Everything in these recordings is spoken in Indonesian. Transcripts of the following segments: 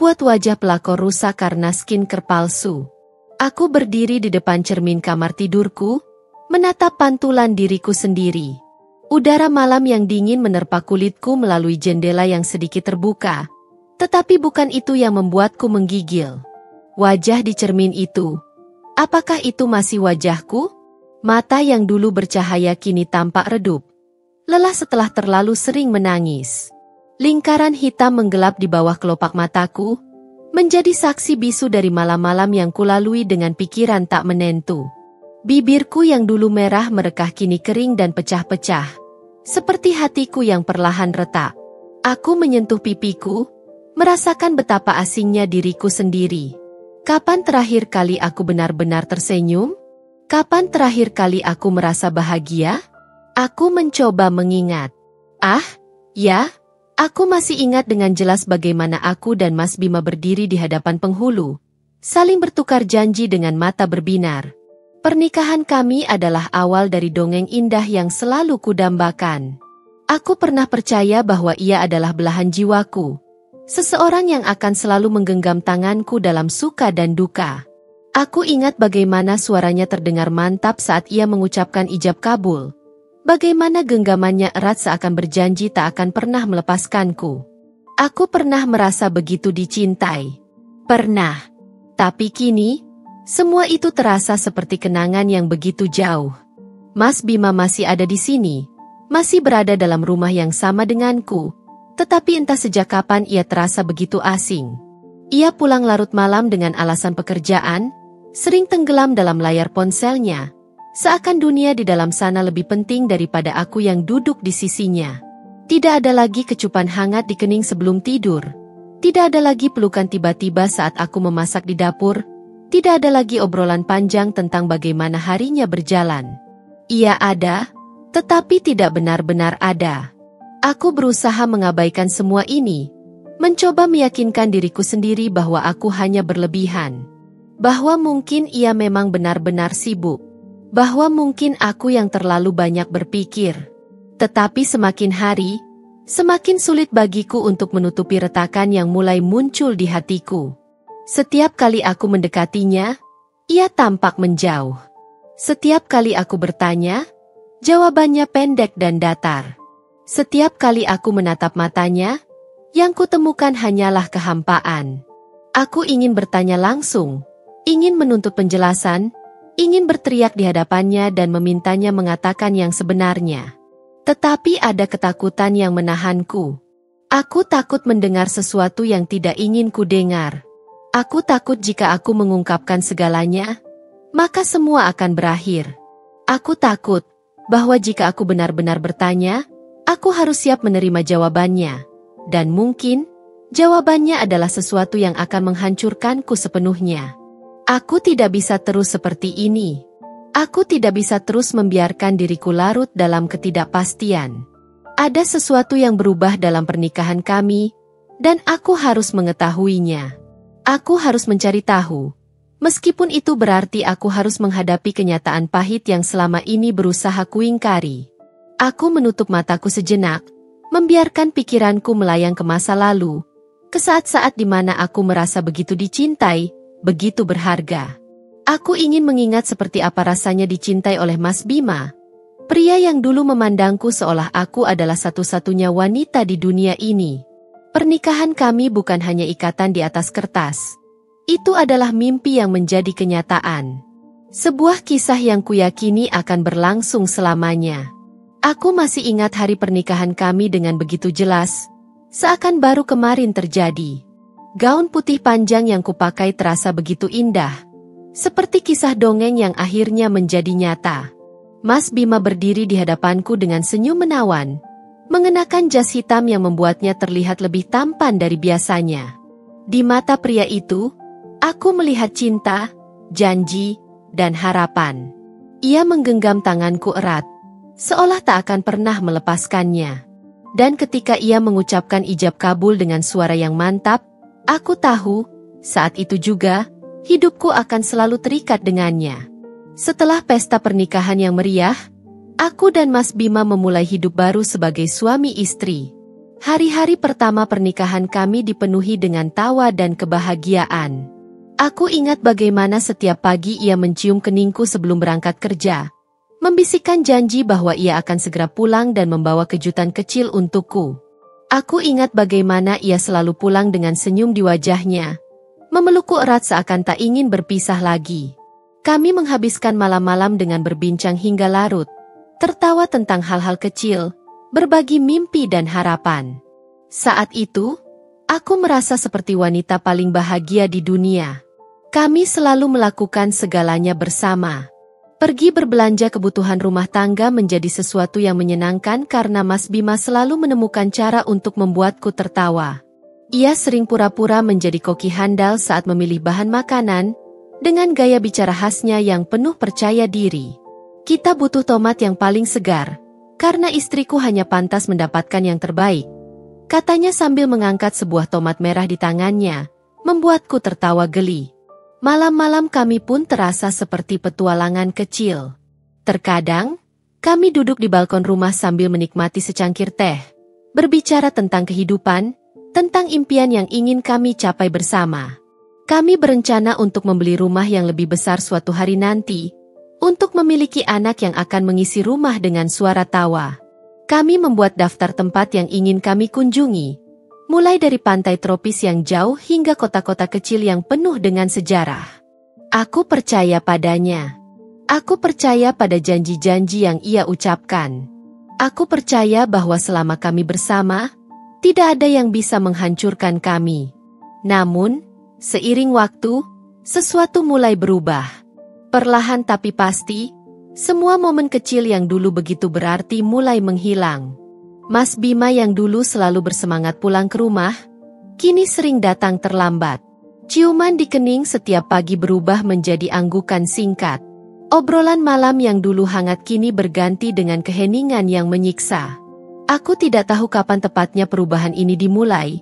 membuat wajah pelakor rusak karena skincare palsu. Aku berdiri di depan cermin kamar tidurku, menatap pantulan diriku sendiri. Udara malam yang dingin menerpa kulitku melalui jendela yang sedikit terbuka. Tetapi bukan itu yang membuatku menggigil. Wajah di cermin itu. Apakah itu masih wajahku? Mata yang dulu bercahaya kini tampak redup. Lelah setelah terlalu sering menangis. Lingkaran hitam menggelap di bawah kelopak mataku, menjadi saksi bisu dari malam-malam yang kulalui dengan pikiran tak menentu. Bibirku yang dulu merah merekah kini kering dan pecah-pecah. Seperti hatiku yang perlahan retak. Aku menyentuh pipiku, merasakan betapa asingnya diriku sendiri. Kapan terakhir kali aku benar-benar tersenyum? Kapan terakhir kali aku merasa bahagia? Aku mencoba mengingat. Ya, aku masih ingat dengan jelas bagaimana aku dan Mas Bima berdiri di hadapan penghulu, saling bertukar janji dengan mata berbinar. Pernikahan kami adalah awal dari dongeng indah yang selalu kudambakan. Aku pernah percaya bahwa ia adalah belahan jiwaku. Seseorang yang akan selalu menggenggam tanganku dalam suka dan duka. Aku ingat bagaimana suaranya terdengar mantap saat ia mengucapkan ijab kabul. Bagaimana genggamannya erat seakan berjanji tak akan pernah melepaskanku. Aku pernah merasa begitu dicintai. Pernah. Tapi kini, semua itu terasa seperti kenangan yang begitu jauh. Mas Bima masih ada di sini, masih berada dalam rumah yang sama denganku, tetapi entah sejak kapan ia terasa begitu asing. Ia pulang larut malam dengan alasan pekerjaan, sering tenggelam dalam layar ponselnya, seakan dunia di dalam sana lebih penting daripada aku yang duduk di sisinya. Tidak ada lagi kecupan hangat di kening sebelum tidur, tidak ada lagi pelukan tiba-tiba saat aku memasak di dapur. Tidak ada lagi obrolan panjang tentang bagaimana harinya berjalan. Ia ada, tetapi tidak benar-benar ada. Aku berusaha mengabaikan semua ini, mencoba meyakinkan diriku sendiri bahwa aku hanya berlebihan. Bahwa mungkin ia memang benar-benar sibuk. Bahwa mungkin aku yang terlalu banyak berpikir. Tetapi semakin hari, semakin sulit bagiku untuk menutupi retakan yang mulai muncul di hatiku. Setiap kali aku mendekatinya, ia tampak menjauh. Setiap kali aku bertanya, jawabannya pendek dan datar. Setiap kali aku menatap matanya, yang kutemukan hanyalah kehampaan. Aku ingin bertanya langsung, ingin menuntut penjelasan, ingin berteriak di hadapannya dan memintanya mengatakan yang sebenarnya. Tetapi ada ketakutan yang menahanku. Aku takut mendengar sesuatu yang tidak ingin ku dengar. Aku takut jika aku mengungkapkan segalanya, maka semua akan berakhir. Aku takut bahwa jika aku benar-benar bertanya, aku harus siap menerima jawabannya. Dan mungkin, jawabannya adalah sesuatu yang akan menghancurkanku sepenuhnya. Aku tidak bisa terus seperti ini. Aku tidak bisa terus membiarkan diriku larut dalam ketidakpastian. Ada sesuatu yang berubah dalam pernikahan kami, dan aku harus mengetahuinya. Aku harus mencari tahu, meskipun itu berarti aku harus menghadapi kenyataan pahit yang selama ini berusaha kuingkari. Aku menutup mataku sejenak, membiarkan pikiranku melayang ke masa lalu, ke saat-saat di mana aku merasa begitu dicintai, begitu berharga. Aku ingin mengingat seperti apa rasanya dicintai oleh Mas Bima, pria yang dulu memandangku seolah aku adalah satu-satunya wanita di dunia ini. Pernikahan kami bukan hanya ikatan di atas kertas. Itu adalah mimpi yang menjadi kenyataan. Sebuah kisah yang kuyakini akan berlangsung selamanya. Aku masih ingat hari pernikahan kami dengan begitu jelas, seakan baru kemarin terjadi. Gaun putih panjang yang kupakai terasa begitu indah, seperti kisah dongeng yang akhirnya menjadi nyata. Mas Bima berdiri di hadapanku dengan senyum menawan, mengenakan jas hitam yang membuatnya terlihat lebih tampan dari biasanya. Di mata pria itu, aku melihat cinta, janji, dan harapan. Ia menggenggam tanganku erat, seolah tak akan pernah melepaskannya. Dan ketika ia mengucapkan ijab kabul dengan suara yang mantap, aku tahu, saat itu juga, hidupku akan selalu terikat dengannya. Setelah pesta pernikahan yang meriah, aku dan Mas Bima memulai hidup baru sebagai suami istri. Hari-hari pertama pernikahan kami dipenuhi dengan tawa dan kebahagiaan. Aku ingat bagaimana setiap pagi ia mencium keningku sebelum berangkat kerja, membisikkan janji bahwa ia akan segera pulang dan membawa kejutan kecil untukku. Aku ingat bagaimana ia selalu pulang dengan senyum di wajahnya, memelukku erat seakan tak ingin berpisah lagi. Kami menghabiskan malam-malam dengan berbincang hingga larut, tertawa tentang hal-hal kecil, berbagi mimpi dan harapan. Saat itu, aku merasa seperti wanita paling bahagia di dunia. Kami selalu melakukan segalanya bersama. Pergi berbelanja kebutuhan rumah tangga menjadi sesuatu yang menyenangkan karena Mas Bima selalu menemukan cara untuk membuatku tertawa. Ia sering pura-pura menjadi koki handal saat memilih bahan makanan, dengan gaya bicara khasnya yang penuh percaya diri. Kita butuh tomat yang paling segar, karena istriku hanya pantas mendapatkan yang terbaik, katanya sambil mengangkat sebuah tomat merah di tangannya, membuatku tertawa geli. Malam-malam kami pun terasa seperti petualangan kecil. Terkadang, kami duduk di balkon rumah sambil menikmati secangkir teh, berbicara tentang kehidupan, tentang impian yang ingin kami capai bersama. Kami berencana untuk membeli rumah yang lebih besar suatu hari nanti, untuk memiliki anak yang akan mengisi rumah dengan suara tawa. Kami membuat daftar tempat yang ingin kami kunjungi, mulai dari pantai tropis yang jauh hingga kota-kota kecil yang penuh dengan sejarah. Aku percaya padanya. Aku percaya pada janji-janji yang ia ucapkan. Aku percaya bahwa selama kami bersama, tidak ada yang bisa menghancurkan kami. Namun, seiring waktu, sesuatu mulai berubah. Perlahan tapi pasti, semua momen kecil yang dulu begitu berarti mulai menghilang. Mas Bima yang dulu selalu bersemangat pulang ke rumah, kini sering datang terlambat. Ciuman di kening setiap pagi berubah menjadi anggukan singkat. Obrolan malam yang dulu hangat kini berganti dengan keheningan yang menyiksa. Aku tidak tahu kapan tepatnya perubahan ini dimulai,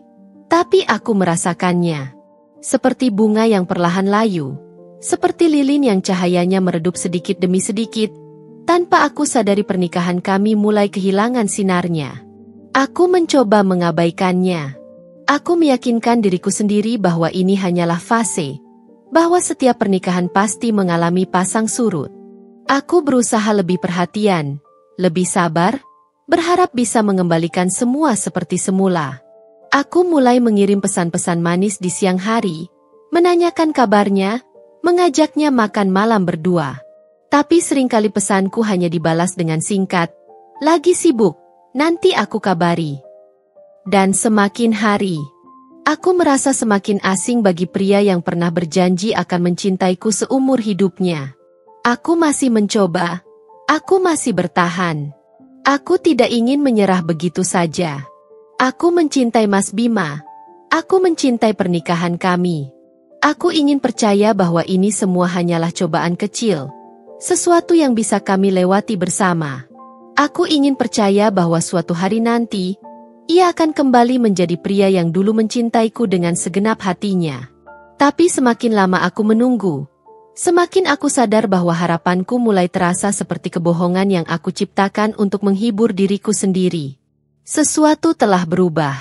tapi aku merasakannya. Seperti bunga yang perlahan layu, seperti lilin yang cahayanya meredup sedikit demi sedikit, tanpa aku sadari pernikahan kami mulai kehilangan sinarnya. Aku mencoba mengabaikannya. Aku meyakinkan diriku sendiri bahwa ini hanyalah fase, bahwa setiap pernikahan pasti mengalami pasang surut. Aku berusaha lebih perhatian, lebih sabar, berharap bisa mengembalikan semua seperti semula. Aku mulai mengirim pesan-pesan manis di siang hari, menanyakan kabarnya, mengajaknya makan malam berdua. Tapi seringkali pesanku hanya dibalas dengan singkat, "Lagi sibuk, nanti aku kabari." Dan semakin hari, aku merasa semakin asing bagi pria yang pernah berjanji akan mencintaiku seumur hidupnya. Aku masih mencoba, aku masih bertahan. Aku tidak ingin menyerah begitu saja. Aku mencintai Mas Bima, aku mencintai pernikahan kami. Aku ingin percaya bahwa ini semua hanyalah cobaan kecil, sesuatu yang bisa kami lewati bersama. Aku ingin percaya bahwa suatu hari nanti, ia akan kembali menjadi pria yang dulu mencintaiku dengan segenap hatinya. Tapi semakin lama aku menunggu, semakin aku sadar bahwa harapanku mulai terasa seperti kebohongan yang aku ciptakan untuk menghibur diriku sendiri. Sesuatu telah berubah.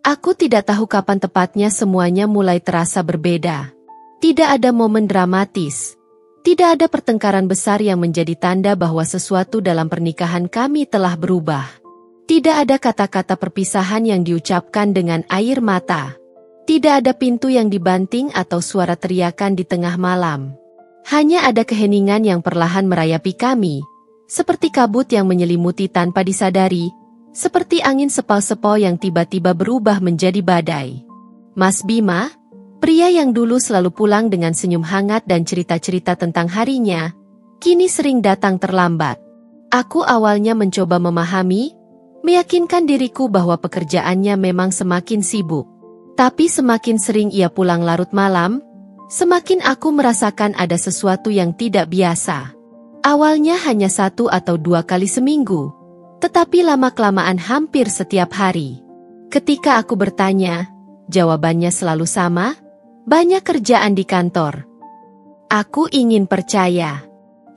Aku tidak tahu kapan tepatnya semuanya mulai terasa berbeda. Tidak ada momen dramatis. Tidak ada pertengkaran besar yang menjadi tanda bahwa sesuatu dalam pernikahan kami telah berubah. Tidak ada kata-kata perpisahan yang diucapkan dengan air mata. Tidak ada pintu yang dibanting atau suara teriakan di tengah malam. Hanya ada keheningan yang perlahan merayapi kami, seperti kabut yang menyelimuti tanpa disadari, seperti angin sepal-sepal yang tiba-tiba berubah menjadi badai. Mas Bima, pria yang dulu selalu pulang dengan senyum hangat dan cerita-cerita tentang harinya, kini sering datang terlambat. Aku awalnya mencoba memahami, meyakinkan diriku bahwa pekerjaannya memang semakin sibuk. Tapi semakin sering ia pulang larut malam, semakin aku merasakan ada sesuatu yang tidak biasa. Awalnya hanya 1 atau 2 kali seminggu, tetapi lama-kelamaan hampir setiap hari. Ketika aku bertanya, jawabannya selalu sama, banyak kerjaan di kantor. Aku ingin percaya.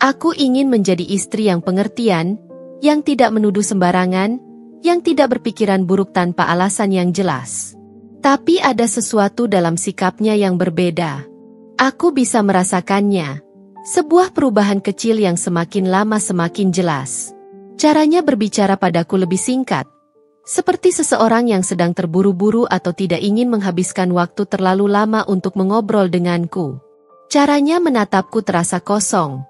Aku ingin menjadi istri yang pengertian, yang tidak menuduh sembarangan, yang tidak berpikiran buruk tanpa alasan yang jelas. Tapi ada sesuatu dalam sikapnya yang berbeda. Aku bisa merasakannya. Sebuah perubahan kecil yang semakin lama semakin jelas. Caranya berbicara padaku lebih singkat. Seperti seseorang yang sedang terburu-buru atau tidak ingin menghabiskan waktu terlalu lama untuk mengobrol denganku. Caranya menatapku terasa kosong.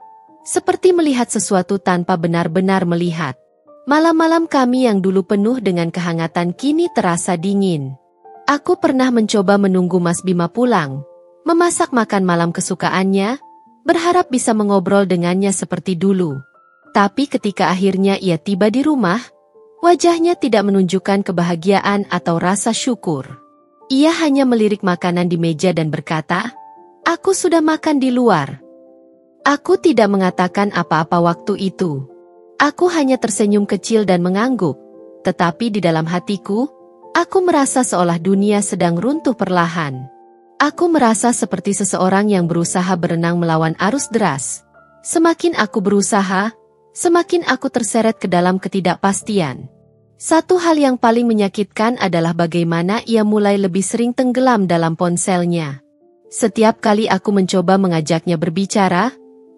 Seperti melihat sesuatu tanpa benar-benar melihat. Malam-malam kami yang dulu penuh dengan kehangatan kini terasa dingin. Aku pernah mencoba menunggu Mas Bima pulang, memasak makan malam kesukaannya, berharap bisa mengobrol dengannya seperti dulu. Tapi ketika akhirnya ia tiba di rumah, wajahnya tidak menunjukkan kebahagiaan atau rasa syukur. Ia hanya melirik makanan di meja dan berkata, "Aku sudah makan di luar." Aku tidak mengatakan apa-apa waktu itu. Aku hanya tersenyum kecil dan mengangguk, tetapi di dalam hatiku, aku merasa seolah dunia sedang runtuh perlahan. Aku merasa seperti seseorang yang berusaha berenang melawan arus deras. Semakin aku berusaha, semakin aku terseret ke dalam ketidakpastian. Satu hal yang paling menyakitkan adalah bagaimana ia mulai lebih sering tenggelam dalam ponselnya. Setiap kali aku mencoba mengajaknya berbicara,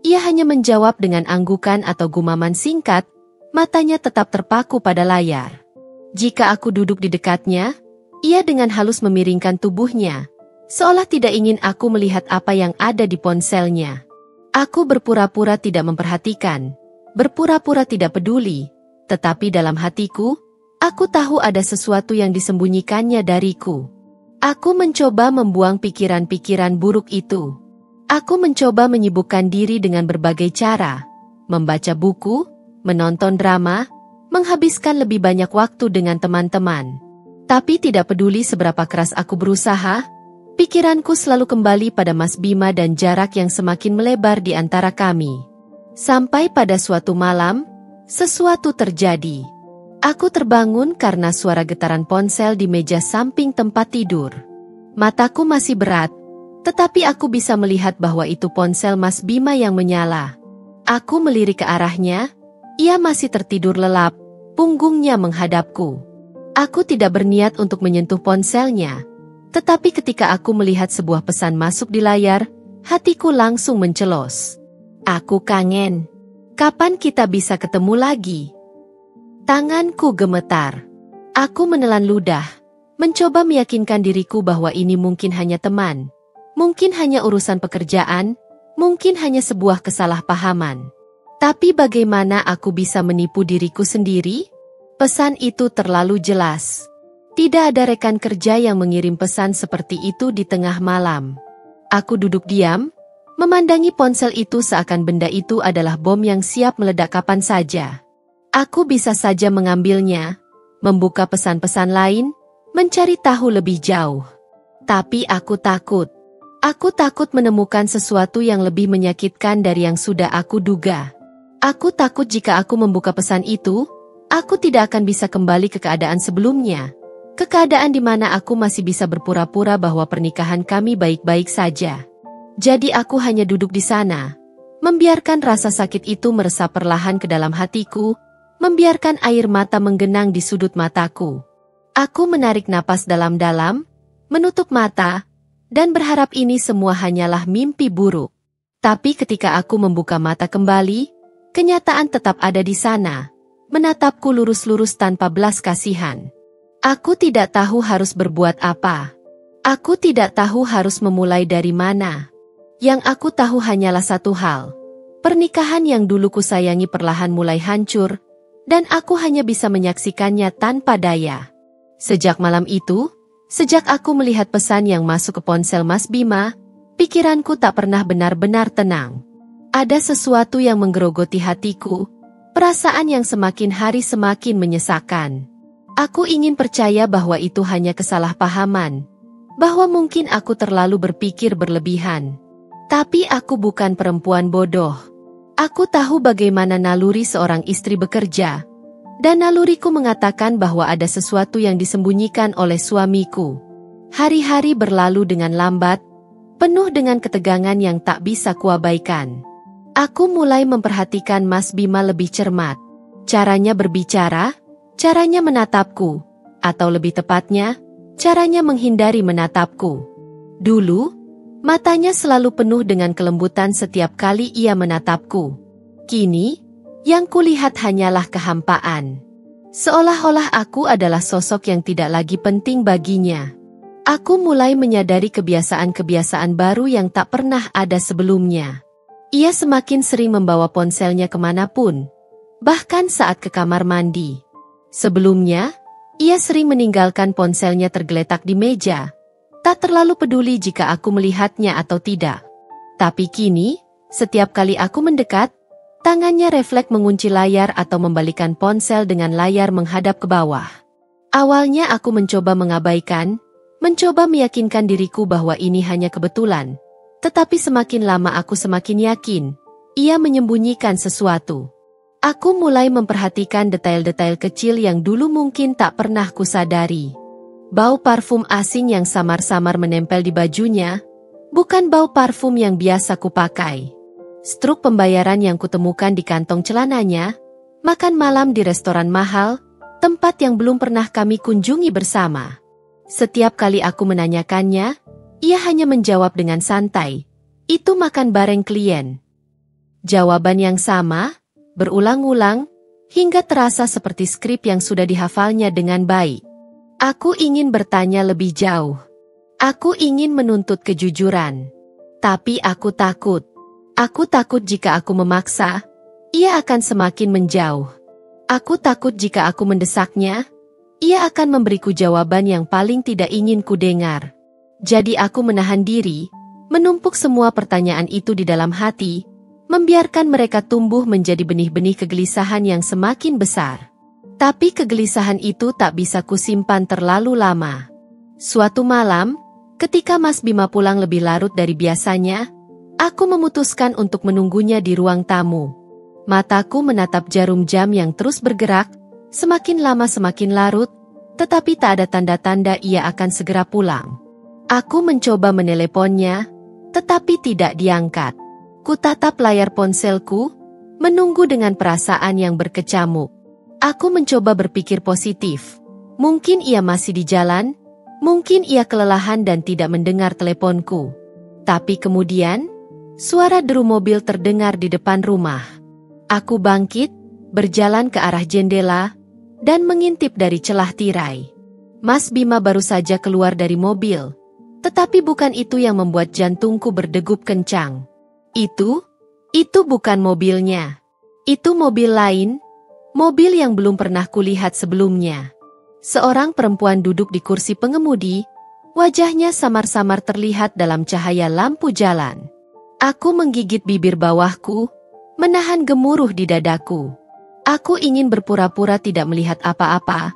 ia hanya menjawab dengan anggukan atau gumaman singkat, matanya tetap terpaku pada layar. Jika aku duduk di dekatnya, ia dengan halus memiringkan tubuhnya, seolah tidak ingin aku melihat apa yang ada di ponselnya. Aku berpura-pura tidak memperhatikan, berpura-pura tidak peduli, tetapi dalam hatiku, aku tahu ada sesuatu yang disembunyikannya dariku. Aku mencoba membuang pikiran-pikiran buruk itu. Aku mencoba menyibukkan diri dengan berbagai cara, membaca buku, menonton drama, menghabiskan lebih banyak waktu dengan teman-teman. Tapi tidak peduli seberapa keras aku berusaha, pikiranku selalu kembali pada Mas Bima dan jarak yang semakin melebar di antara kami. Sampai pada suatu malam, sesuatu terjadi. Aku terbangun karena suara getaran ponsel di meja samping tempat tidur. Mataku masih berat, tetapi aku bisa melihat bahwa itu ponsel Mas Bima yang menyala. Aku melirik ke arahnya, ia masih tertidur lelap, punggungnya menghadapku. Aku tidak berniat untuk menyentuh ponselnya, tetapi ketika aku melihat sebuah pesan masuk di layar, hatiku langsung mencelos. Aku kangen. Kapan kita bisa ketemu lagi? Tanganku gemetar. Aku menelan ludah, mencoba meyakinkan diriku bahwa ini mungkin hanya teman. Mungkin hanya urusan pekerjaan, mungkin hanya sebuah kesalahpahaman. Tapi bagaimana aku bisa menipu diriku sendiri? Pesan itu terlalu jelas. Tidak ada rekan kerja yang mengirim pesan seperti itu di tengah malam. Aku duduk diam, memandangi ponsel itu seakan benda itu adalah bom yang siap meledak kapan saja. Aku bisa saja mengambilnya, membuka pesan-pesan lain, mencari tahu lebih jauh. Tapi aku takut. Aku takut menemukan sesuatu yang lebih menyakitkan dari yang sudah aku duga. Aku takut jika aku membuka pesan itu, aku tidak akan bisa kembali ke keadaan sebelumnya. Ke keadaan di mana aku masih bisa berpura-pura bahwa pernikahan kami baik-baik saja. Jadi aku hanya duduk di sana, membiarkan rasa sakit itu meresap perlahan ke dalam hatiku, membiarkan air mata menggenang di sudut mataku. Aku menarik napas dalam-dalam, menutup mata, dan berharap ini semua hanyalah mimpi buruk. Tapi ketika aku membuka mata kembali, kenyataan tetap ada di sana, menatapku lurus-lurus tanpa belas kasihan. Aku tidak tahu harus berbuat apa. Aku tidak tahu harus memulai dari mana. Yang aku tahu hanyalah satu hal. Pernikahan yang dulu kusayangi perlahan mulai hancur, dan aku hanya bisa menyaksikannya tanpa daya. Sejak malam itu, sejak aku melihat pesan yang masuk ke ponsel Mas Bima, pikiranku tak pernah benar-benar tenang. Ada sesuatu yang menggerogoti hatiku, perasaan yang semakin hari semakin menyesakan. Aku ingin percaya bahwa itu hanya kesalahpahaman, bahwa mungkin aku terlalu berpikir berlebihan. Tapi aku bukan perempuan bodoh. Aku tahu bagaimana naluri seorang istri bekerja. Dan naluriku mengatakan bahwa ada sesuatu yang disembunyikan oleh suamiku. Hari-hari berlalu dengan lambat, penuh dengan ketegangan yang tak bisa kuabaikan. Aku mulai memperhatikan Mas Bima lebih cermat. Caranya berbicara, caranya menatapku, atau lebih tepatnya, caranya menghindari menatapku. Dulu, matanya selalu penuh dengan kelembutan setiap kali ia menatapku. Kini, yang kulihat hanyalah kehampaan. Seolah-olah aku adalah sosok yang tidak lagi penting baginya. Aku mulai menyadari kebiasaan-kebiasaan baru yang tak pernah ada sebelumnya. Ia semakin sering membawa ponselnya kemanapun, bahkan saat ke kamar mandi. Sebelumnya, ia sering meninggalkan ponselnya tergeletak di meja, tak terlalu peduli jika aku melihatnya atau tidak. Tapi kini, setiap kali aku mendekat, tangannya refleks mengunci layar atau membalikan ponsel dengan layar menghadap ke bawah. Awalnya aku mencoba mengabaikan, mencoba meyakinkan diriku bahwa ini hanya kebetulan. Tetapi semakin lama aku semakin yakin, ia menyembunyikan sesuatu. Aku mulai memperhatikan detail-detail kecil yang dulu mungkin tak pernah kusadari. Bau parfum asing yang samar-samar menempel di bajunya, bukan bau parfum yang biasa kupakai. Struk pembayaran yang kutemukan di kantong celananya, makan malam di restoran mahal, tempat yang belum pernah kami kunjungi bersama. Setiap kali aku menanyakannya, ia hanya menjawab dengan santai, "Itu makan bareng klien." Jawaban yang sama, berulang-ulang, hingga terasa seperti skrip yang sudah dihafalnya dengan baik. Aku ingin bertanya lebih jauh. Aku ingin menuntut kejujuran. Tapi aku takut. Aku takut jika aku memaksa, ia akan semakin menjauh. Aku takut jika aku mendesaknya, ia akan memberiku jawaban yang paling tidak ingin ku dengar. Jadi aku menahan diri, menumpuk semua pertanyaan itu di dalam hati, membiarkan mereka tumbuh menjadi benih-benih kegelisahan yang semakin besar. Tapi kegelisahan itu tak bisa kusimpan terlalu lama. Suatu malam, ketika Mas Bima pulang lebih larut dari biasanya, aku memutuskan untuk menunggunya di ruang tamu. Mataku menatap jarum jam yang terus bergerak, semakin lama semakin larut, tetapi tak ada tanda-tanda ia akan segera pulang. Aku mencoba meneleponnya, tetapi tidak diangkat. Kutatap layar ponselku, menunggu dengan perasaan yang berkecamuk. Aku mencoba berpikir positif. Mungkin ia masih di jalan, mungkin ia kelelahan dan tidak mendengar teleponku. Tapi kemudian, suara deru mobil terdengar di depan rumah. Aku bangkit, berjalan ke arah jendela, dan mengintip dari celah tirai. Mas Bima baru saja keluar dari mobil, tetapi bukan itu yang membuat jantungku berdegup kencang. Itu bukan mobilnya. Itu mobil lain, mobil yang belum pernah kulihat sebelumnya. Seorang perempuan duduk di kursi pengemudi, wajahnya samar-samar terlihat dalam cahaya lampu jalan. Aku menggigit bibir bawahku, menahan gemuruh di dadaku. Aku ingin berpura-pura tidak melihat apa-apa,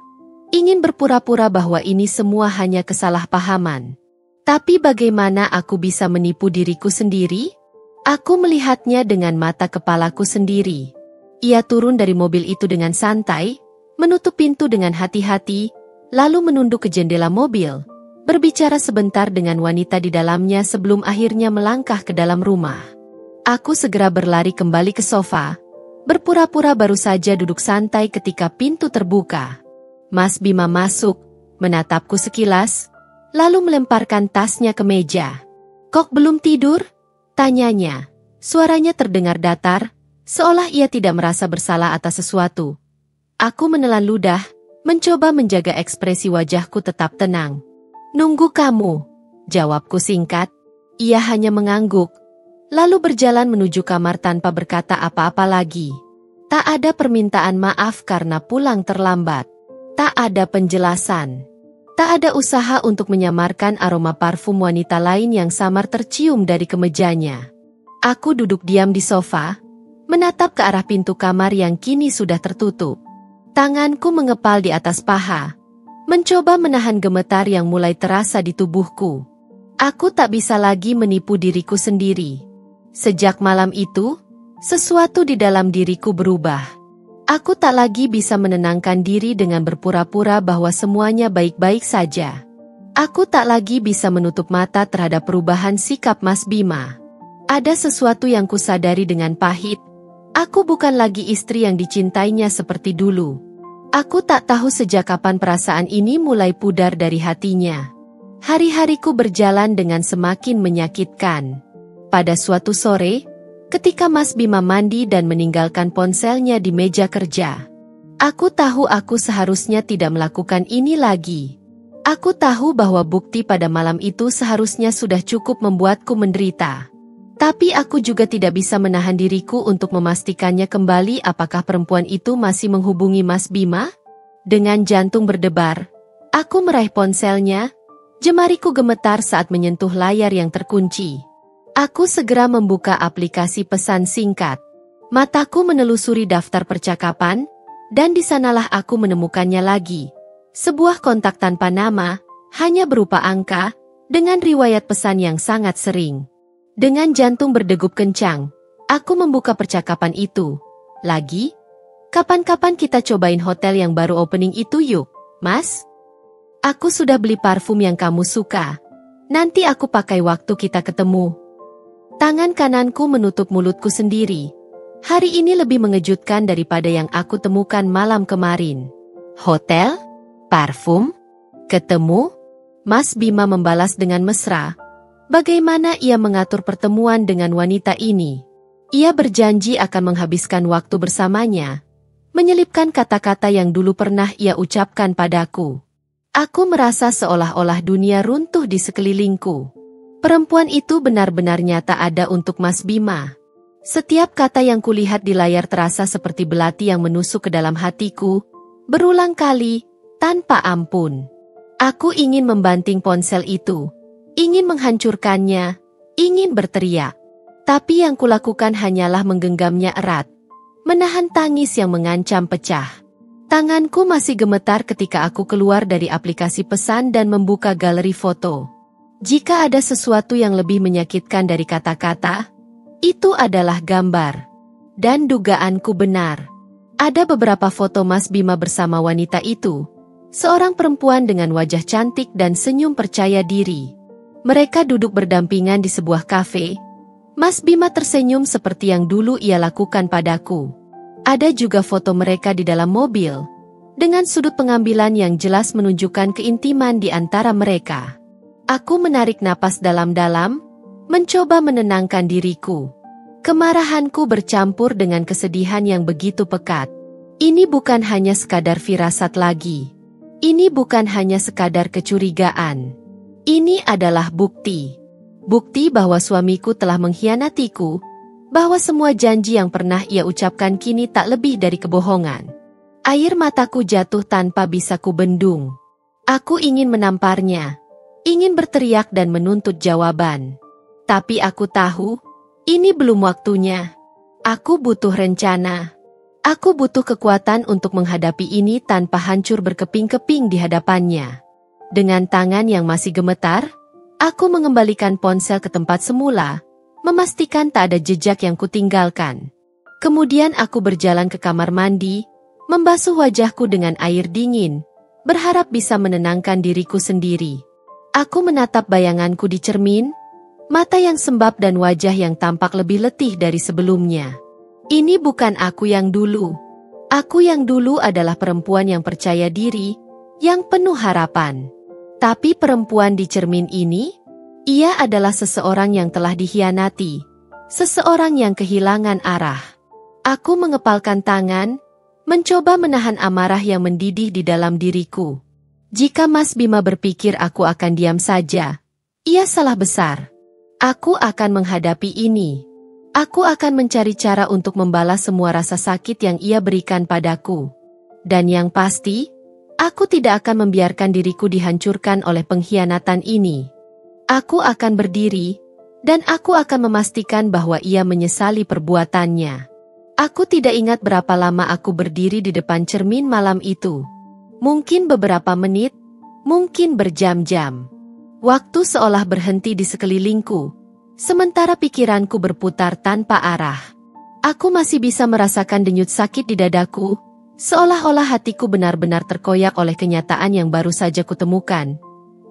ingin berpura-pura bahwa ini semua hanya kesalahpahaman. Tapi bagaimana aku bisa menipu diriku sendiri? Aku melihatnya dengan mata kepalaku sendiri. Ia turun dari mobil itu dengan santai, menutup pintu dengan hati-hati, lalu menunduk ke jendela mobil, berbicara sebentar dengan wanita di dalamnya sebelum akhirnya melangkah ke dalam rumah. Aku segera berlari kembali ke sofa, berpura-pura baru saja duduk santai ketika pintu terbuka. Mas Bima masuk, menatapku sekilas, lalu melemparkan tasnya ke meja. "Kok belum tidur?" tanyanya. Suaranya terdengar datar, seolah ia tidak merasa bersalah atas sesuatu. Aku menelan ludah, mencoba menjaga ekspresi wajahku tetap tenang. "Nunggu kamu," jawabku singkat. Ia hanya mengangguk, lalu berjalan menuju kamar tanpa berkata apa-apa lagi. Tak ada permintaan maaf karena pulang terlambat. Tak ada penjelasan. Tak ada usaha untuk menyamarkan aroma parfum wanita lain yang samar tercium dari kemejanya. Aku duduk diam di sofa, menatap ke arah pintu kamar yang kini sudah tertutup. Tanganku mengepal di atas paha, mencoba menahan gemetar yang mulai terasa di tubuhku. Aku tak bisa lagi menipu diriku sendiri. Sejak malam itu, sesuatu di dalam diriku berubah. Aku tak lagi bisa menenangkan diri dengan berpura-pura bahwa semuanya baik-baik saja. Aku tak lagi bisa menutup mata terhadap perubahan sikap Mas Bima. Ada sesuatu yang kusadari dengan pahit. Aku bukan lagi istri yang dicintainya seperti dulu. Aku tak tahu sejak kapan perasaan ini mulai pudar dari hatinya. Hari-hariku berjalan dengan semakin menyakitkan. Pada suatu sore, ketika Mas Bima mandi dan meninggalkan ponselnya di meja kerja, aku tahu aku seharusnya tidak melakukan ini lagi. Aku tahu bahwa bukti pada malam itu seharusnya sudah cukup membuatku menderita. Tapi aku juga tidak bisa menahan diriku untuk memastikannya kembali apakah perempuan itu masih menghubungi Mas Bima. Dengan jantung berdebar, aku meraih ponselnya. Jemariku gemetar saat menyentuh layar yang terkunci. Aku segera membuka aplikasi pesan singkat. Mataku menelusuri daftar percakapan, dan di sanalah aku menemukannya lagi. Sebuah kontak tanpa nama, hanya berupa angka, dengan riwayat pesan yang sangat sering. Dengan jantung berdegup kencang, aku membuka percakapan itu. Lagi? Kapan-kapan kita cobain hotel yang baru opening itu yuk, Mas? Aku sudah beli parfum yang kamu suka. Nanti aku pakai waktu kita ketemu. Tangan kananku menutup mulutku sendiri. Hari ini lebih mengejutkan daripada yang aku temukan malam kemarin. Hotel? Parfum? Ketemu? Mas Bima membalas dengan mesra. Bagaimana ia mengatur pertemuan dengan wanita ini? Ia berjanji akan menghabiskan waktu bersamanya. Menyelipkan kata-kata yang dulu pernah ia ucapkan padaku. Aku merasa seolah-olah dunia runtuh di sekelilingku. Perempuan itu benar-benar nyata ada untuk Mas Bima. Setiap kata yang kulihat di layar terasa seperti belati yang menusuk ke dalam hatiku, berulang kali, tanpa ampun. Aku ingin membanting ponsel itu, ingin menghancurkannya, ingin berteriak. Tapi yang kulakukan hanyalah menggenggamnya erat, menahan tangis yang mengancam pecah. Tanganku masih gemetar ketika aku keluar dari aplikasi pesan dan membuka galeri foto. Jika ada sesuatu yang lebih menyakitkan dari kata-kata, itu adalah gambar. Dan dugaanku benar. Ada beberapa foto Mas Bima bersama wanita itu. Seorang perempuan dengan wajah cantik dan senyum percaya diri. Mereka duduk berdampingan di sebuah kafe. Mas Bima tersenyum seperti yang dulu ia lakukan padaku. Ada juga foto mereka di dalam mobil, dengan sudut pengambilan yang jelas menunjukkan keintiman di antara mereka. Aku menarik napas dalam-dalam, mencoba menenangkan diriku. Kemarahanku bercampur dengan kesedihan yang begitu pekat. Ini bukan hanya sekadar firasat lagi. Ini bukan hanya sekadar kecurigaan. Ini adalah bukti. Bukti bahwa suamiku telah mengkhianatiku, bahwa semua janji yang pernah ia ucapkan kini tak lebih dari kebohongan. Air mataku jatuh tanpa bisa kubendung. Aku ingin menamparnya, ingin berteriak dan menuntut jawaban. Tapi aku tahu, ini belum waktunya. Aku butuh rencana. Aku butuh kekuatan untuk menghadapi ini tanpa hancur berkeping-keping di hadapannya. Dengan tangan yang masih gemetar, aku mengembalikan ponsel ke tempat semula, memastikan tak ada jejak yang kutinggalkan. Kemudian aku berjalan ke kamar mandi, membasuh wajahku dengan air dingin, berharap bisa menenangkan diriku sendiri. Aku menatap bayanganku di cermin, mata yang sembab dan wajah yang tampak lebih letih dari sebelumnya. Ini bukan aku yang dulu. Aku yang dulu adalah perempuan yang percaya diri, yang penuh harapan. Tapi perempuan di cermin ini, ia adalah seseorang yang telah dikhianati, seseorang yang kehilangan arah. Aku mengepalkan tangan, mencoba menahan amarah yang mendidih di dalam diriku. Jika Mas Bima berpikir aku akan diam saja, ia salah besar. Aku akan menghadapi ini. Aku akan mencari cara untuk membalas semua rasa sakit yang ia berikan padaku. Dan yang pasti, aku tidak akan membiarkan diriku dihancurkan oleh pengkhianatan ini. Aku akan berdiri, dan aku akan memastikan bahwa ia menyesali perbuatannya. Aku tidak ingat berapa lama aku berdiri di depan cermin malam itu. Mungkin beberapa menit, mungkin berjam-jam. Waktu seolah berhenti di sekelilingku, sementara pikiranku berputar tanpa arah. Aku masih bisa merasakan denyut sakit di dadaku, seolah-olah hatiku benar-benar terkoyak oleh kenyataan yang baru saja kutemukan.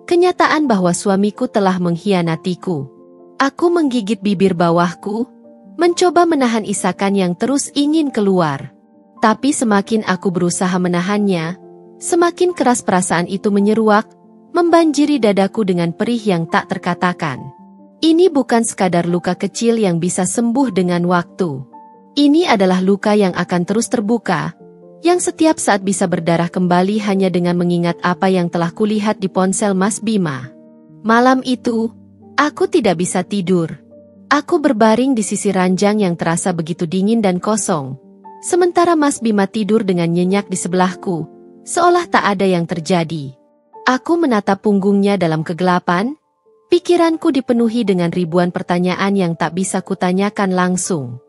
Kenyataan bahwa suamiku telah mengkhianatiku. Aku menggigit bibir bawahku, mencoba menahan isakan yang terus ingin keluar. Tapi semakin aku berusaha menahannya, semakin keras perasaan itu menyeruak, membanjiri dadaku dengan perih yang tak terkatakan. Ini bukan sekadar luka kecil yang bisa sembuh dengan waktu. Ini adalah luka yang akan terus terbuka, yang setiap saat bisa berdarah kembali hanya dengan mengingat apa yang telah kulihat di ponsel Mas Bima. Malam itu, aku tidak bisa tidur. Aku berbaring di sisi ranjang yang terasa begitu dingin dan kosong. Sementara Mas Bima tidur dengan nyenyak di sebelahku, seolah tak ada yang terjadi. Aku menatap punggungnya dalam kegelapan, pikiranku dipenuhi dengan ribuan pertanyaan yang tak bisa kutanyakan langsung.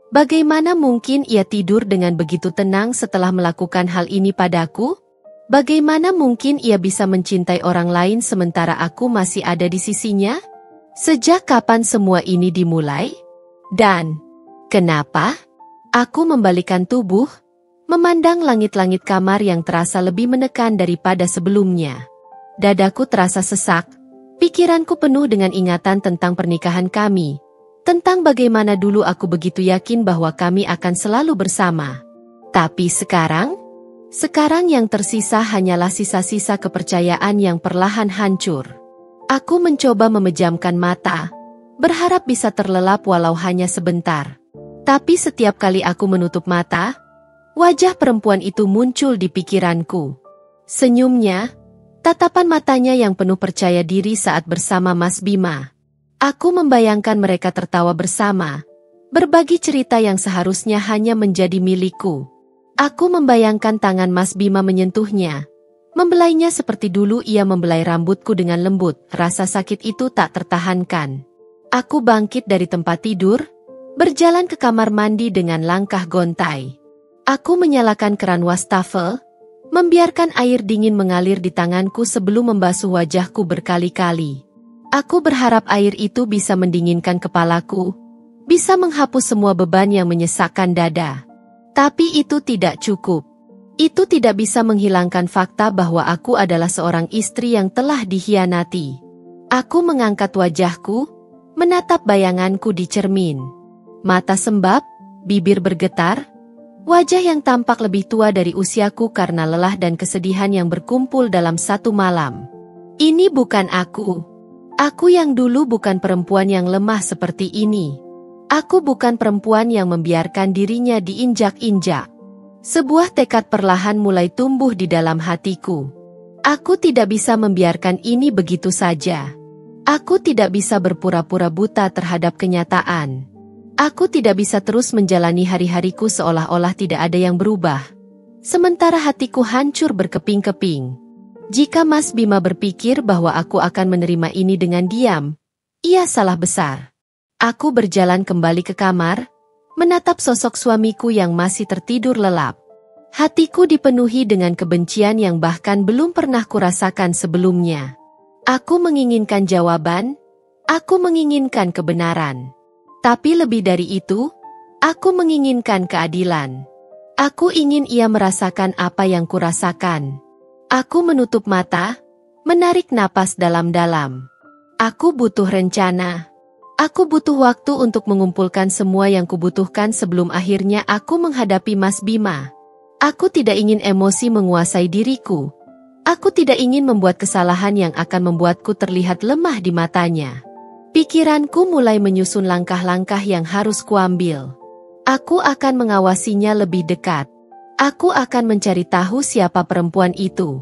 Bagaimana mungkin ia tidur dengan begitu tenang setelah melakukan hal ini padaku? Bagaimana mungkin ia bisa mencintai orang lain sementara aku masih ada di sisinya? Sejak kapan semua ini dimulai? Dan kenapa? Aku membalikkan tubuh, memandang langit-langit kamar yang terasa lebih menekan daripada sebelumnya. Dadaku terasa sesak, pikiranku penuh dengan ingatan tentang pernikahan kami, tentang bagaimana dulu aku begitu yakin bahwa kami akan selalu bersama. Tapi sekarang yang tersisa hanyalah sisa-sisa kepercayaan yang perlahan hancur. Aku mencoba memejamkan mata, berharap bisa terlelap walau hanya sebentar. Tapi setiap kali aku menutup mata, wajah perempuan itu muncul di pikiranku. Senyumnya, tatapan matanya yang penuh percaya diri saat bersama Mas Bima. Aku membayangkan mereka tertawa bersama, berbagi cerita yang seharusnya hanya menjadi milikku. Aku membayangkan tangan Mas Bima menyentuhnya, membelainya seperti dulu ia membelai rambutku dengan lembut. Rasa sakit itu tak tertahankan. Aku bangkit dari tempat tidur, berjalan ke kamar mandi dengan langkah gontai. Aku menyalakan keran wastafel, membiarkan air dingin mengalir di tanganku sebelum membasuh wajahku berkali-kali. Aku berharap air itu bisa mendinginkan kepalaku, bisa menghapus semua beban yang menyesakkan dada. Tapi itu tidak cukup. Itu tidak bisa menghilangkan fakta bahwa aku adalah seorang istri yang telah dikhianati. Aku mengangkat wajahku, menatap bayanganku di cermin. Mata sembab, bibir bergetar, wajah yang tampak lebih tua dari usiaku karena lelah dan kesedihan yang berkumpul dalam satu malam. Ini bukan aku. Aku yang dulu bukan perempuan yang lemah seperti ini. Aku bukan perempuan yang membiarkan dirinya diinjak-injak. Sebuah tekad perlahan mulai tumbuh di dalam hatiku. Aku tidak bisa membiarkan ini begitu saja. Aku tidak bisa berpura-pura buta terhadap kenyataan. Aku tidak bisa terus menjalani hari-hariku seolah-olah tidak ada yang berubah. Sementara hatiku hancur berkeping-keping. Jika Mas Bima berpikir bahwa aku akan menerima ini dengan diam, ia salah besar. Aku berjalan kembali ke kamar, menatap sosok suamiku yang masih tertidur lelap. Hatiku dipenuhi dengan kebencian yang bahkan belum pernah kurasakan sebelumnya. Aku menginginkan jawaban, aku menginginkan kebenaran. Tapi lebih dari itu, aku menginginkan keadilan. Aku ingin ia merasakan apa yang kurasakan. Aku menutup mata, menarik napas dalam-dalam. Aku butuh rencana. Aku butuh waktu untuk mengumpulkan semua yang kubutuhkan sebelum akhirnya aku menghadapi Mas Bima. Aku tidak ingin emosi menguasai diriku. Aku tidak ingin membuat kesalahan yang akan membuatku terlihat lemah di matanya. Pikiranku mulai menyusun langkah-langkah yang harus kuambil. Aku akan mengawasinya lebih dekat. Aku akan mencari tahu siapa perempuan itu.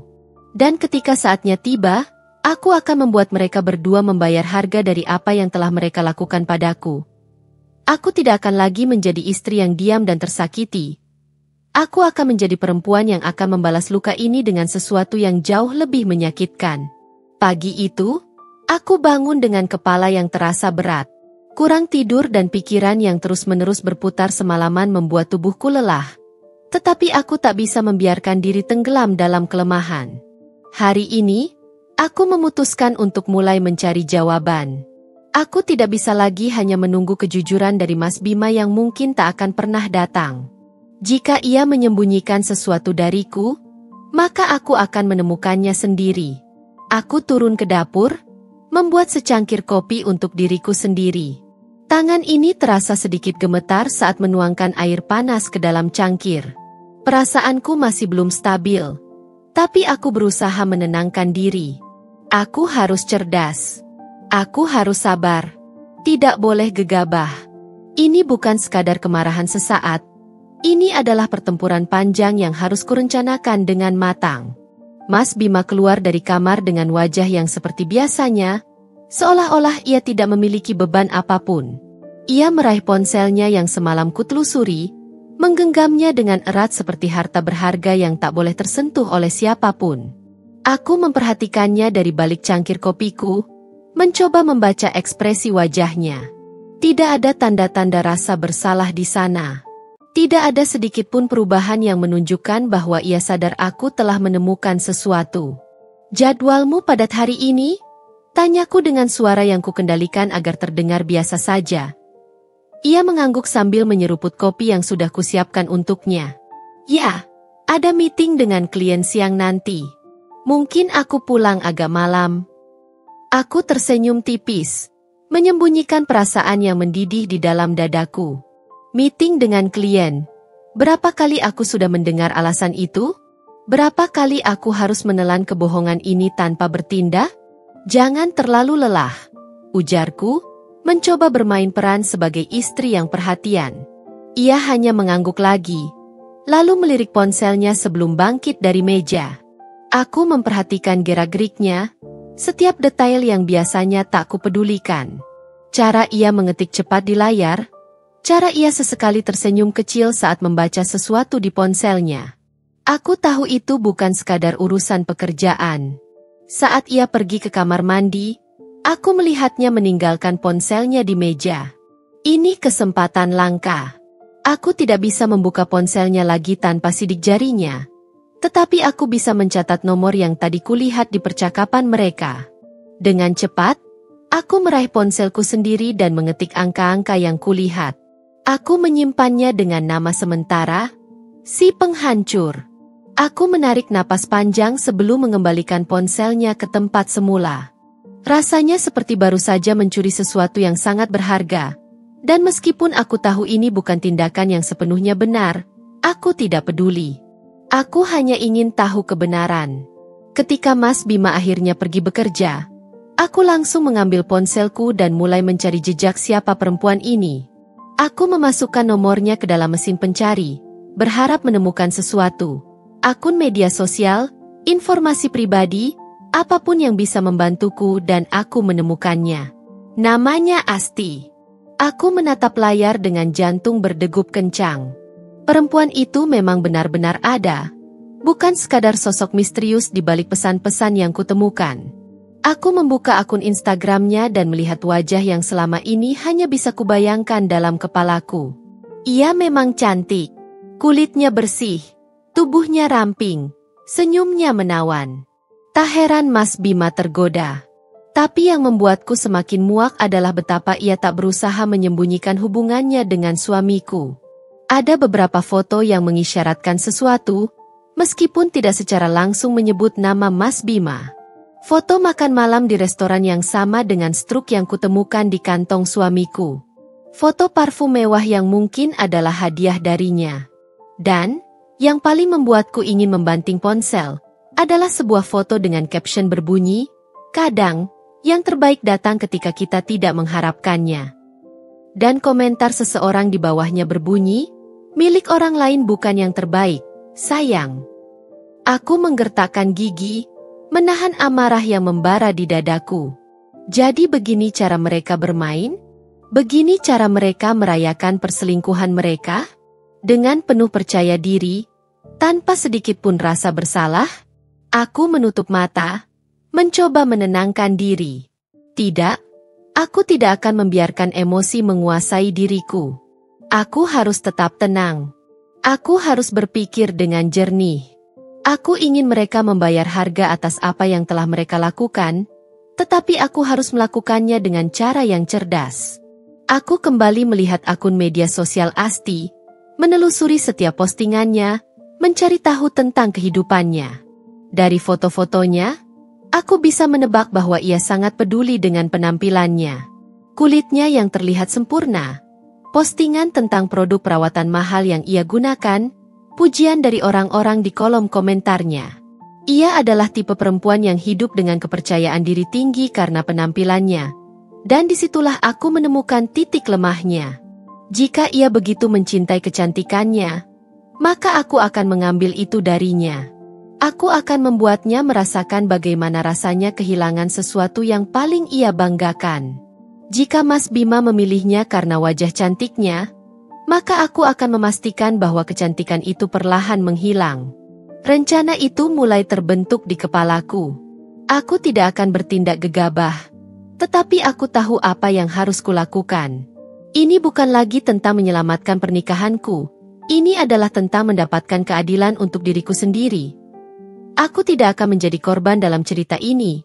Dan ketika saatnya tiba, aku akan membuat mereka berdua membayar harga dari apa yang telah mereka lakukan padaku. Aku tidak akan lagi menjadi istri yang diam dan tersakiti. Aku akan menjadi perempuan yang akan membalas luka ini dengan sesuatu yang jauh lebih menyakitkan. Pagi itu, aku bangun dengan kepala yang terasa berat. Kurang tidur dan pikiran yang terus-menerus berputar semalaman membuat tubuhku lelah. Tetapi aku tak bisa membiarkan diri tenggelam dalam kelemahan. Hari ini, aku memutuskan untuk mulai mencari jawaban. Aku tidak bisa lagi hanya menunggu kejujuran dari Mas Bima yang mungkin tak akan pernah datang. Jika ia menyembunyikan sesuatu dariku, maka aku akan menemukannya sendiri. Aku turun ke dapur, membuat secangkir kopi untuk diriku sendiri. Tangan ini terasa sedikit gemetar saat menuangkan air panas ke dalam cangkir. Perasaanku masih belum stabil. Tapi aku berusaha menenangkan diri. Aku harus cerdas. Aku harus sabar. Tidak boleh gegabah. Ini bukan sekadar kemarahan sesaat. Ini adalah pertempuran panjang yang harus kurencanakan dengan matang. Mas Bima keluar dari kamar dengan wajah yang seperti biasanya, seolah-olah ia tidak memiliki beban apapun. Ia meraih ponselnya yang semalam kutelusuri, menggenggamnya dengan erat seperti harta berharga yang tak boleh tersentuh oleh siapapun. Aku memperhatikannya dari balik cangkir kopiku, mencoba membaca ekspresi wajahnya. Tidak ada tanda-tanda rasa bersalah di sana. Tidak ada sedikit pun perubahan yang menunjukkan bahwa ia sadar aku telah menemukan sesuatu. "Jadwalmu padat hari ini?" tanyaku dengan suara yang kukendalikan agar terdengar biasa saja. Ia mengangguk sambil menyeruput kopi yang sudah kusiapkan untuknya. "Ya, ada meeting dengan klien siang nanti. Mungkin aku pulang agak malam." Aku tersenyum tipis, menyembunyikan perasaan yang mendidih di dalam dadaku. Meeting dengan klien. Berapa kali aku sudah mendengar alasan itu? Berapa kali aku harus menelan kebohongan ini tanpa bertindak? "Jangan terlalu lelah," ujarku, mencoba bermain peran sebagai istri yang perhatian. Ia hanya mengangguk lagi, lalu melirik ponselnya sebelum bangkit dari meja. Aku memperhatikan gerak-geriknya, setiap detail yang biasanya tak kupedulikan. Cara ia mengetik cepat di layar, cara ia sesekali tersenyum kecil saat membaca sesuatu di ponselnya. Aku tahu itu bukan sekadar urusan pekerjaan. Saat ia pergi ke kamar mandi, aku melihatnya meninggalkan ponselnya di meja. Ini kesempatan langka. Aku tidak bisa membuka ponselnya lagi tanpa sidik jarinya. Tetapi aku bisa mencatat nomor yang tadi kulihat di percakapan mereka. Dengan cepat, aku meraih ponselku sendiri dan mengetik angka-angka yang kulihat. Aku menyimpannya dengan nama sementara, "Si Penghancur." Aku menarik napas panjang sebelum mengembalikan ponselnya ke tempat semula. Rasanya seperti baru saja mencuri sesuatu yang sangat berharga. Dan meskipun aku tahu ini bukan tindakan yang sepenuhnya benar, aku tidak peduli. Aku hanya ingin tahu kebenaran. Ketika Mas Bima akhirnya pergi bekerja, aku langsung mengambil ponselku dan mulai mencari jejak siapa perempuan ini. Aku memasukkan nomornya ke dalam mesin pencari, berharap menemukan sesuatu. Akun media sosial, informasi pribadi, apapun yang bisa membantuku dan aku menemukannya. Namanya Asti. Aku menatap layar dengan jantung berdegup kencang. Perempuan itu memang benar-benar ada, bukan sekadar sosok misterius di balik pesan-pesan yang kutemukan. Aku membuka akun Instagramnya dan melihat wajah yang selama ini hanya bisa kubayangkan dalam kepalaku. Ia memang cantik, kulitnya bersih, tubuhnya ramping, senyumnya menawan. Tak heran Mas Bima tergoda. Tapi yang membuatku semakin muak adalah betapa ia tak berusaha menyembunyikan hubungannya dengan suamiku. Ada beberapa foto yang mengisyaratkan sesuatu, meskipun tidak secara langsung menyebut nama Mas Bima. Foto makan malam di restoran yang sama dengan struk yang kutemukan di kantong suamiku. Foto parfum mewah yang mungkin adalah hadiah darinya. Dan, yang paling membuatku ingin membanting ponsel, adalah sebuah foto dengan caption berbunyi, "Kadang, yang terbaik datang ketika kita tidak mengharapkannya." Dan komentar seseorang di bawahnya berbunyi, "Milik orang lain bukan yang terbaik, sayang." Aku menggertakkan gigi, menahan amarah yang membara di dadaku. Jadi begini cara mereka bermain? Begini cara mereka merayakan perselingkuhan mereka? Dengan penuh percaya diri, tanpa sedikit pun rasa bersalah, aku menutup mata, mencoba menenangkan diri. Tidak, aku tidak akan membiarkan emosi menguasai diriku. Aku harus tetap tenang. Aku harus berpikir dengan jernih. Aku ingin mereka membayar harga atas apa yang telah mereka lakukan, tetapi aku harus melakukannya dengan cara yang cerdas. Aku kembali melihat akun media sosial Asti, menelusuri setiap postingannya, mencari tahu tentang kehidupannya. Dari foto-fotonya, aku bisa menebak bahwa ia sangat peduli dengan penampilannya. Kulitnya yang terlihat sempurna, postingan tentang produk perawatan mahal yang ia gunakan, pujian dari orang-orang di kolom komentarnya. Ia adalah tipe perempuan yang hidup dengan kepercayaan diri tinggi karena penampilannya. Dan disitulah aku menemukan titik lemahnya. Jika ia begitu mencintai kecantikannya, maka aku akan mengambil itu darinya. Aku akan membuatnya merasakan bagaimana rasanya kehilangan sesuatu yang paling ia banggakan. Jika Mas Bima memilihnya karena wajah cantiknya, maka aku akan memastikan bahwa kecantikan itu perlahan menghilang. Rencana itu mulai terbentuk di kepalaku. Aku tidak akan bertindak gegabah, tetapi aku tahu apa yang harus kulakukan. Ini bukan lagi tentang menyelamatkan pernikahanku. Ini adalah tentang mendapatkan keadilan untuk diriku sendiri. Aku tidak akan menjadi korban dalam cerita ini.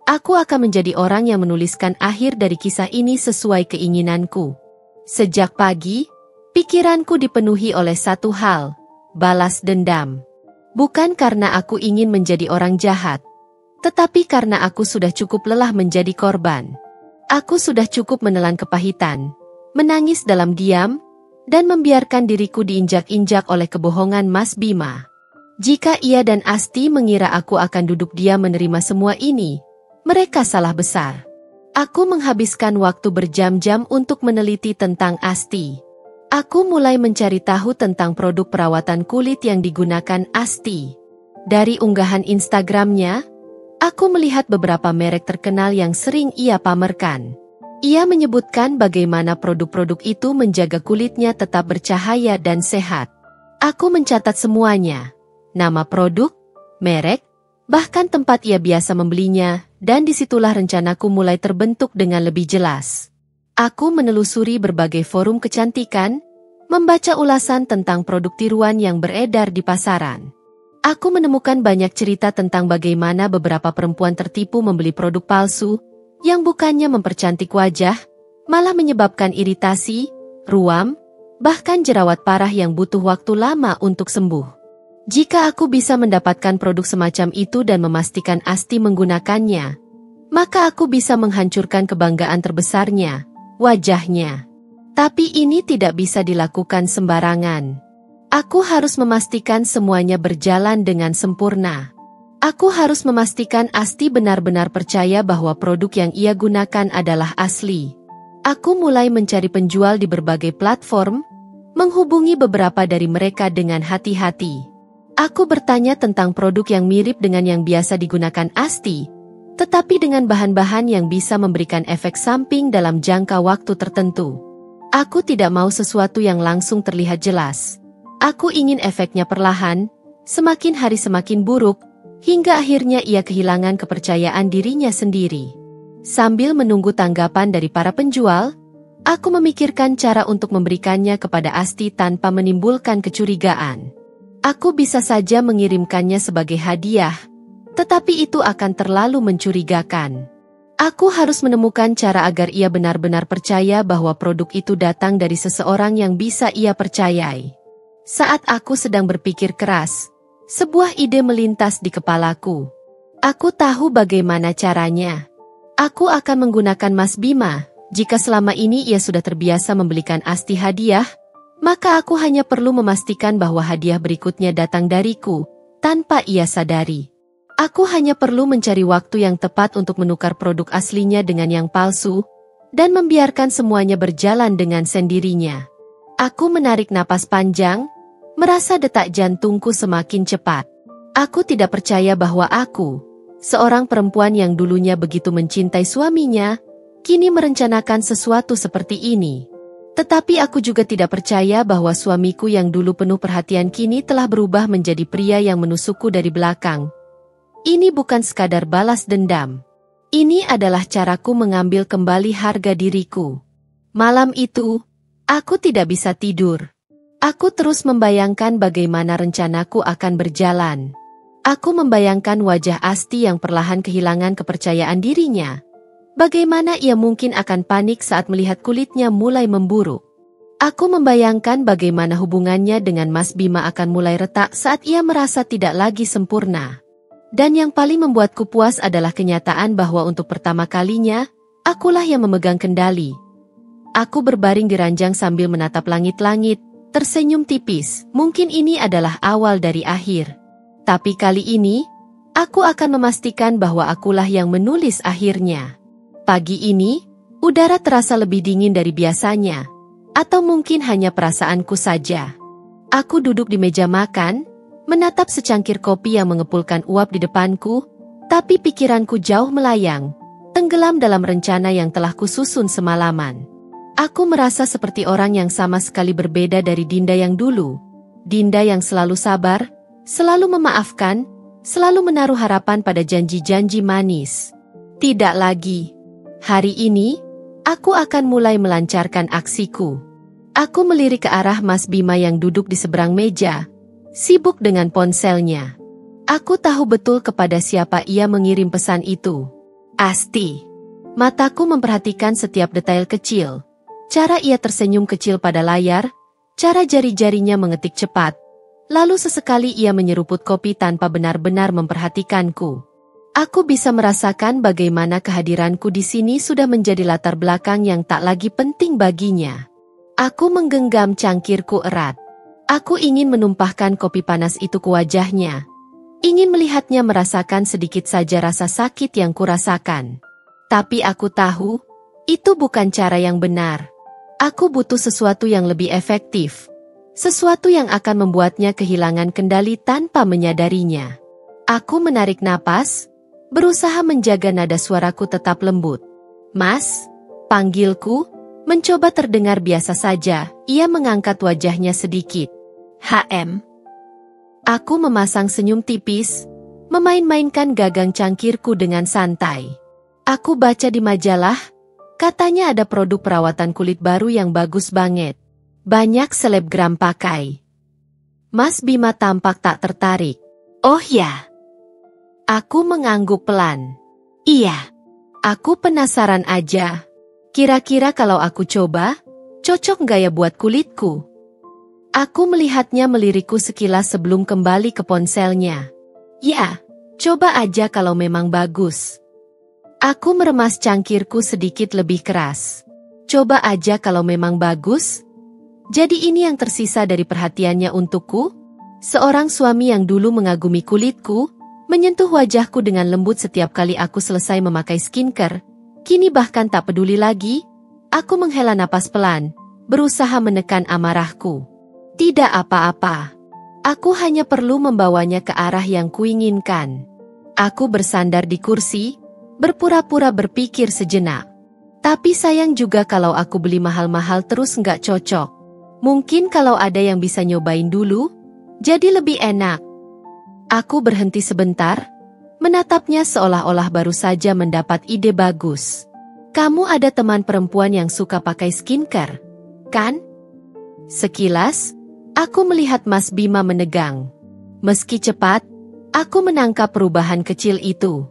Aku akan menjadi orang yang menuliskan akhir dari kisah ini sesuai keinginanku. Sejak pagi, pikiranku dipenuhi oleh satu hal, balas dendam. Bukan karena aku ingin menjadi orang jahat, tetapi karena aku sudah cukup lelah menjadi korban. Aku sudah cukup menelan kepahitan, menangis dalam diam, dan membiarkan diriku diinjak-injak oleh kebohongan Mas Bima. Jika ia dan Asti mengira aku akan duduk diam menerima semua ini, mereka salah besar. Aku menghabiskan waktu berjam-jam untuk meneliti tentang Asti. Aku mulai mencari tahu tentang produk perawatan kulit yang digunakan Asti. Dari unggahan Instagramnya, aku melihat beberapa merek terkenal yang sering ia pamerkan. Ia menyebutkan bagaimana produk-produk itu menjaga kulitnya tetap bercahaya dan sehat. Aku mencatat semuanya, nama produk, merek, bahkan tempat ia biasa membelinya, dan disitulah rencanaku mulai terbentuk dengan lebih jelas. Aku menelusuri berbagai forum kecantikan, membaca ulasan tentang produk tiruan yang beredar di pasaran. Aku menemukan banyak cerita tentang bagaimana beberapa perempuan tertipu membeli produk palsu, yang bukannya mempercantik wajah, malah menyebabkan iritasi, ruam, bahkan jerawat parah yang butuh waktu lama untuk sembuh. Jika aku bisa mendapatkan produk semacam itu dan memastikan Asti menggunakannya, maka aku bisa menghancurkan kebanggaan terbesarnya, wajahnya. Tapi ini tidak bisa dilakukan sembarangan. Aku harus memastikan semuanya berjalan dengan sempurna. Aku harus memastikan Asti benar-benar percaya bahwa produk yang ia gunakan adalah asli. Aku mulai mencari penjual di berbagai platform, menghubungi beberapa dari mereka dengan hati-hati. Aku bertanya tentang produk yang mirip dengan yang biasa digunakan Asti, tetapi dengan bahan-bahan yang bisa memberikan efek samping dalam jangka waktu tertentu. Aku tidak mau sesuatu yang langsung terlihat jelas. Aku ingin efeknya perlahan, semakin hari semakin buruk, hingga akhirnya ia kehilangan kepercayaan dirinya sendiri. Sambil menunggu tanggapan dari para penjual, aku memikirkan cara untuk memberikannya kepada Asti tanpa menimbulkan kecurigaan. Aku bisa saja mengirimkannya sebagai hadiah, tetapi itu akan terlalu mencurigakan. Aku harus menemukan cara agar ia benar-benar percaya bahwa produk itu datang dari seseorang yang bisa ia percayai. Saat aku sedang berpikir keras, sebuah ide melintas di kepalaku. Aku tahu bagaimana caranya. Aku akan menggunakan Mas Bima. Jika selama ini ia sudah terbiasa membelikan Asti hadiah, maka aku hanya perlu memastikan bahwa hadiah berikutnya datang dariku, tanpa ia sadari. Aku hanya perlu mencari waktu yang tepat untuk menukar produk aslinya dengan yang palsu, dan membiarkan semuanya berjalan dengan sendirinya. Aku menarik napas panjang, merasa detak jantungku semakin cepat. Aku tidak percaya bahwa aku, seorang perempuan yang dulunya begitu mencintai suaminya, kini merencanakan sesuatu seperti ini. Tetapi aku juga tidak percaya bahwa suamiku yang dulu penuh perhatian kini telah berubah menjadi pria yang menusukku dari belakang. Ini bukan sekadar balas dendam. Ini adalah caraku mengambil kembali harga diriku. Malam itu, aku tidak bisa tidur. Aku terus membayangkan bagaimana rencanaku akan berjalan. Aku membayangkan wajah Asti yang perlahan kehilangan kepercayaan dirinya. Bagaimana ia mungkin akan panik saat melihat kulitnya mulai memburuk. Aku membayangkan bagaimana hubungannya dengan Mas Bima akan mulai retak saat ia merasa tidak lagi sempurna. Dan yang paling membuatku puas adalah kenyataan bahwa untuk pertama kalinya, akulah yang memegang kendali. Aku berbaring di ranjang sambil menatap langit-langit, tersenyum tipis. Mungkin ini adalah awal dari akhir. Tapi kali ini, aku akan memastikan bahwa akulah yang menulis akhirnya. Pagi ini, udara terasa lebih dingin dari biasanya. Atau mungkin hanya perasaanku saja. Aku duduk di meja makan, menatap secangkir kopi yang mengepulkan uap di depanku, tapi pikiranku jauh melayang, tenggelam dalam rencana yang telah kususun semalaman. Aku merasa seperti orang yang sama sekali berbeda dari Dinda yang dulu. Dinda yang selalu sabar, selalu memaafkan, selalu menaruh harapan pada janji-janji manis. Tidak lagi. Hari ini, aku akan mulai melancarkan aksiku. Aku melirik ke arah Mas Bima yang duduk di seberang meja, sibuk dengan ponselnya. Aku tahu betul kepada siapa ia mengirim pesan itu. Asti. Mataku memperhatikan setiap detail kecil. Cara ia tersenyum kecil pada layar, cara jari-jarinya mengetik cepat. Lalu sesekali ia menyeruput kopi tanpa benar-benar memperhatikanku. Aku bisa merasakan bagaimana kehadiranku di sini sudah menjadi latar belakang yang tak lagi penting baginya. Aku menggenggam cangkirku erat. Aku ingin menumpahkan kopi panas itu ke wajahnya. Ingin melihatnya merasakan sedikit saja rasa sakit yang kurasakan. Tapi aku tahu, itu bukan cara yang benar. Aku butuh sesuatu yang lebih efektif. Sesuatu yang akan membuatnya kehilangan kendali tanpa menyadarinya. Aku menarik napas, berusaha menjaga nada suaraku tetap lembut. Mas, panggilku, mencoba terdengar biasa saja. Ia mengangkat wajahnya sedikit. HM. Aku memasang senyum tipis, memain-mainkan gagang cangkirku dengan santai. Aku baca di majalah, katanya ada produk perawatan kulit baru yang bagus banget. Banyak selebgram pakai. Mas Bima tampak tak tertarik. Oh ya. Aku mengangguk pelan. Iya. Aku penasaran aja. Kira-kira kalau aku coba, cocok nggak ya buat kulitku? Aku melihatnya melirikku sekilas sebelum kembali ke ponselnya. Ya, coba aja kalau memang bagus. Aku meremas cangkirku sedikit lebih keras. Coba aja kalau memang bagus. Jadi ini yang tersisa dari perhatiannya untukku? Seorang suami yang dulu mengagumi kulitku, menyentuh wajahku dengan lembut setiap kali aku selesai memakai skincare, kini bahkan tak peduli lagi. Aku menghela napas pelan, berusaha menekan amarahku. Tidak apa-apa. Aku hanya perlu membawanya ke arah yang kuinginkan. Aku bersandar di kursi, berpura-pura berpikir sejenak. Tapi sayang juga kalau aku beli mahal-mahal terus nggak cocok. Mungkin kalau ada yang bisa nyobain dulu, jadi lebih enak. Aku berhenti sebentar, menatapnya seolah-olah baru saja mendapat ide bagus. Kamu ada teman perempuan yang suka pakai skincare, kan? Sekilas, aku melihat Mas Bima menegang. Meski cepat, aku menangkap perubahan kecil itu.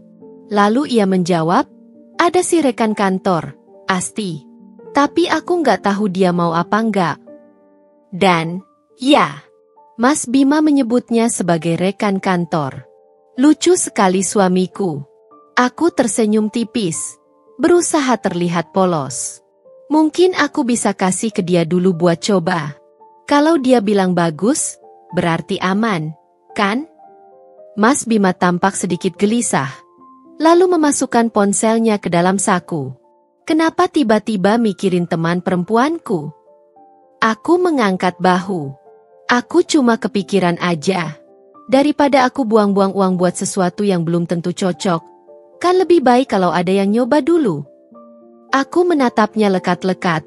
Lalu ia menjawab, ada si rekan kantor, Asti. Tapi aku nggak tahu dia mau apa nggak. Dan, ya, Mas Bima menyebutnya sebagai rekan kantor. Lucu sekali suamiku. Aku tersenyum tipis, berusaha terlihat polos. Mungkin aku bisa kasih ke dia dulu buat coba. Kalau dia bilang bagus, berarti aman, kan? Mas Bima tampak sedikit gelisah. Lalu memasukkan ponselnya ke dalam saku. Kenapa tiba-tiba mikirin teman perempuanku? Aku mengangkat bahu. Aku cuma kepikiran aja. Daripada aku buang-buang uang buat sesuatu yang belum tentu cocok, kan lebih baik kalau ada yang nyoba dulu. Aku menatapnya lekat-lekat,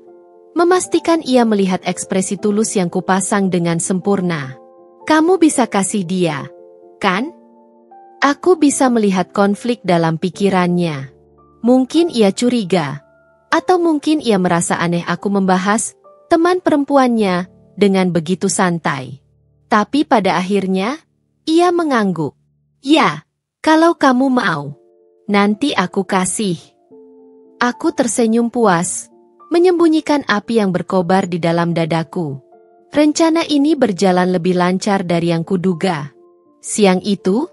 memastikan ia melihat ekspresi tulus yang kupasang dengan sempurna. Kamu bisa kasih dia, kan? Aku bisa melihat konflik dalam pikirannya. Mungkin ia curiga, atau mungkin ia merasa aneh aku membahas teman perempuannya dengan begitu santai. Tapi pada akhirnya, ia mengangguk. Ya, kalau kamu mau, nanti aku kasih. Aku tersenyum puas, menyembunyikan api yang berkobar di dalam dadaku. Rencana ini berjalan lebih lancar dari yang kuduga. Siang itu,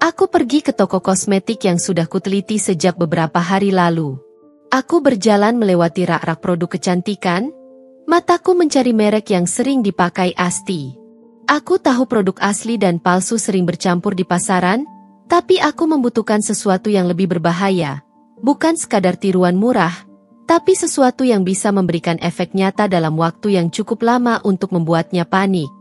aku pergi ke toko kosmetik yang sudah kuteliti sejak beberapa hari lalu. Aku berjalan melewati rak-rak produk kecantikan, Mataku mencari merek yang sering dipakai Asti. Aku tahu produk asli dan palsu sering bercampur di pasaran, tapi aku membutuhkan sesuatu yang lebih berbahaya. Bukan sekadar tiruan murah, tapi sesuatu yang bisa memberikan efek nyata dalam waktu yang cukup lama untuk membuatnya panik.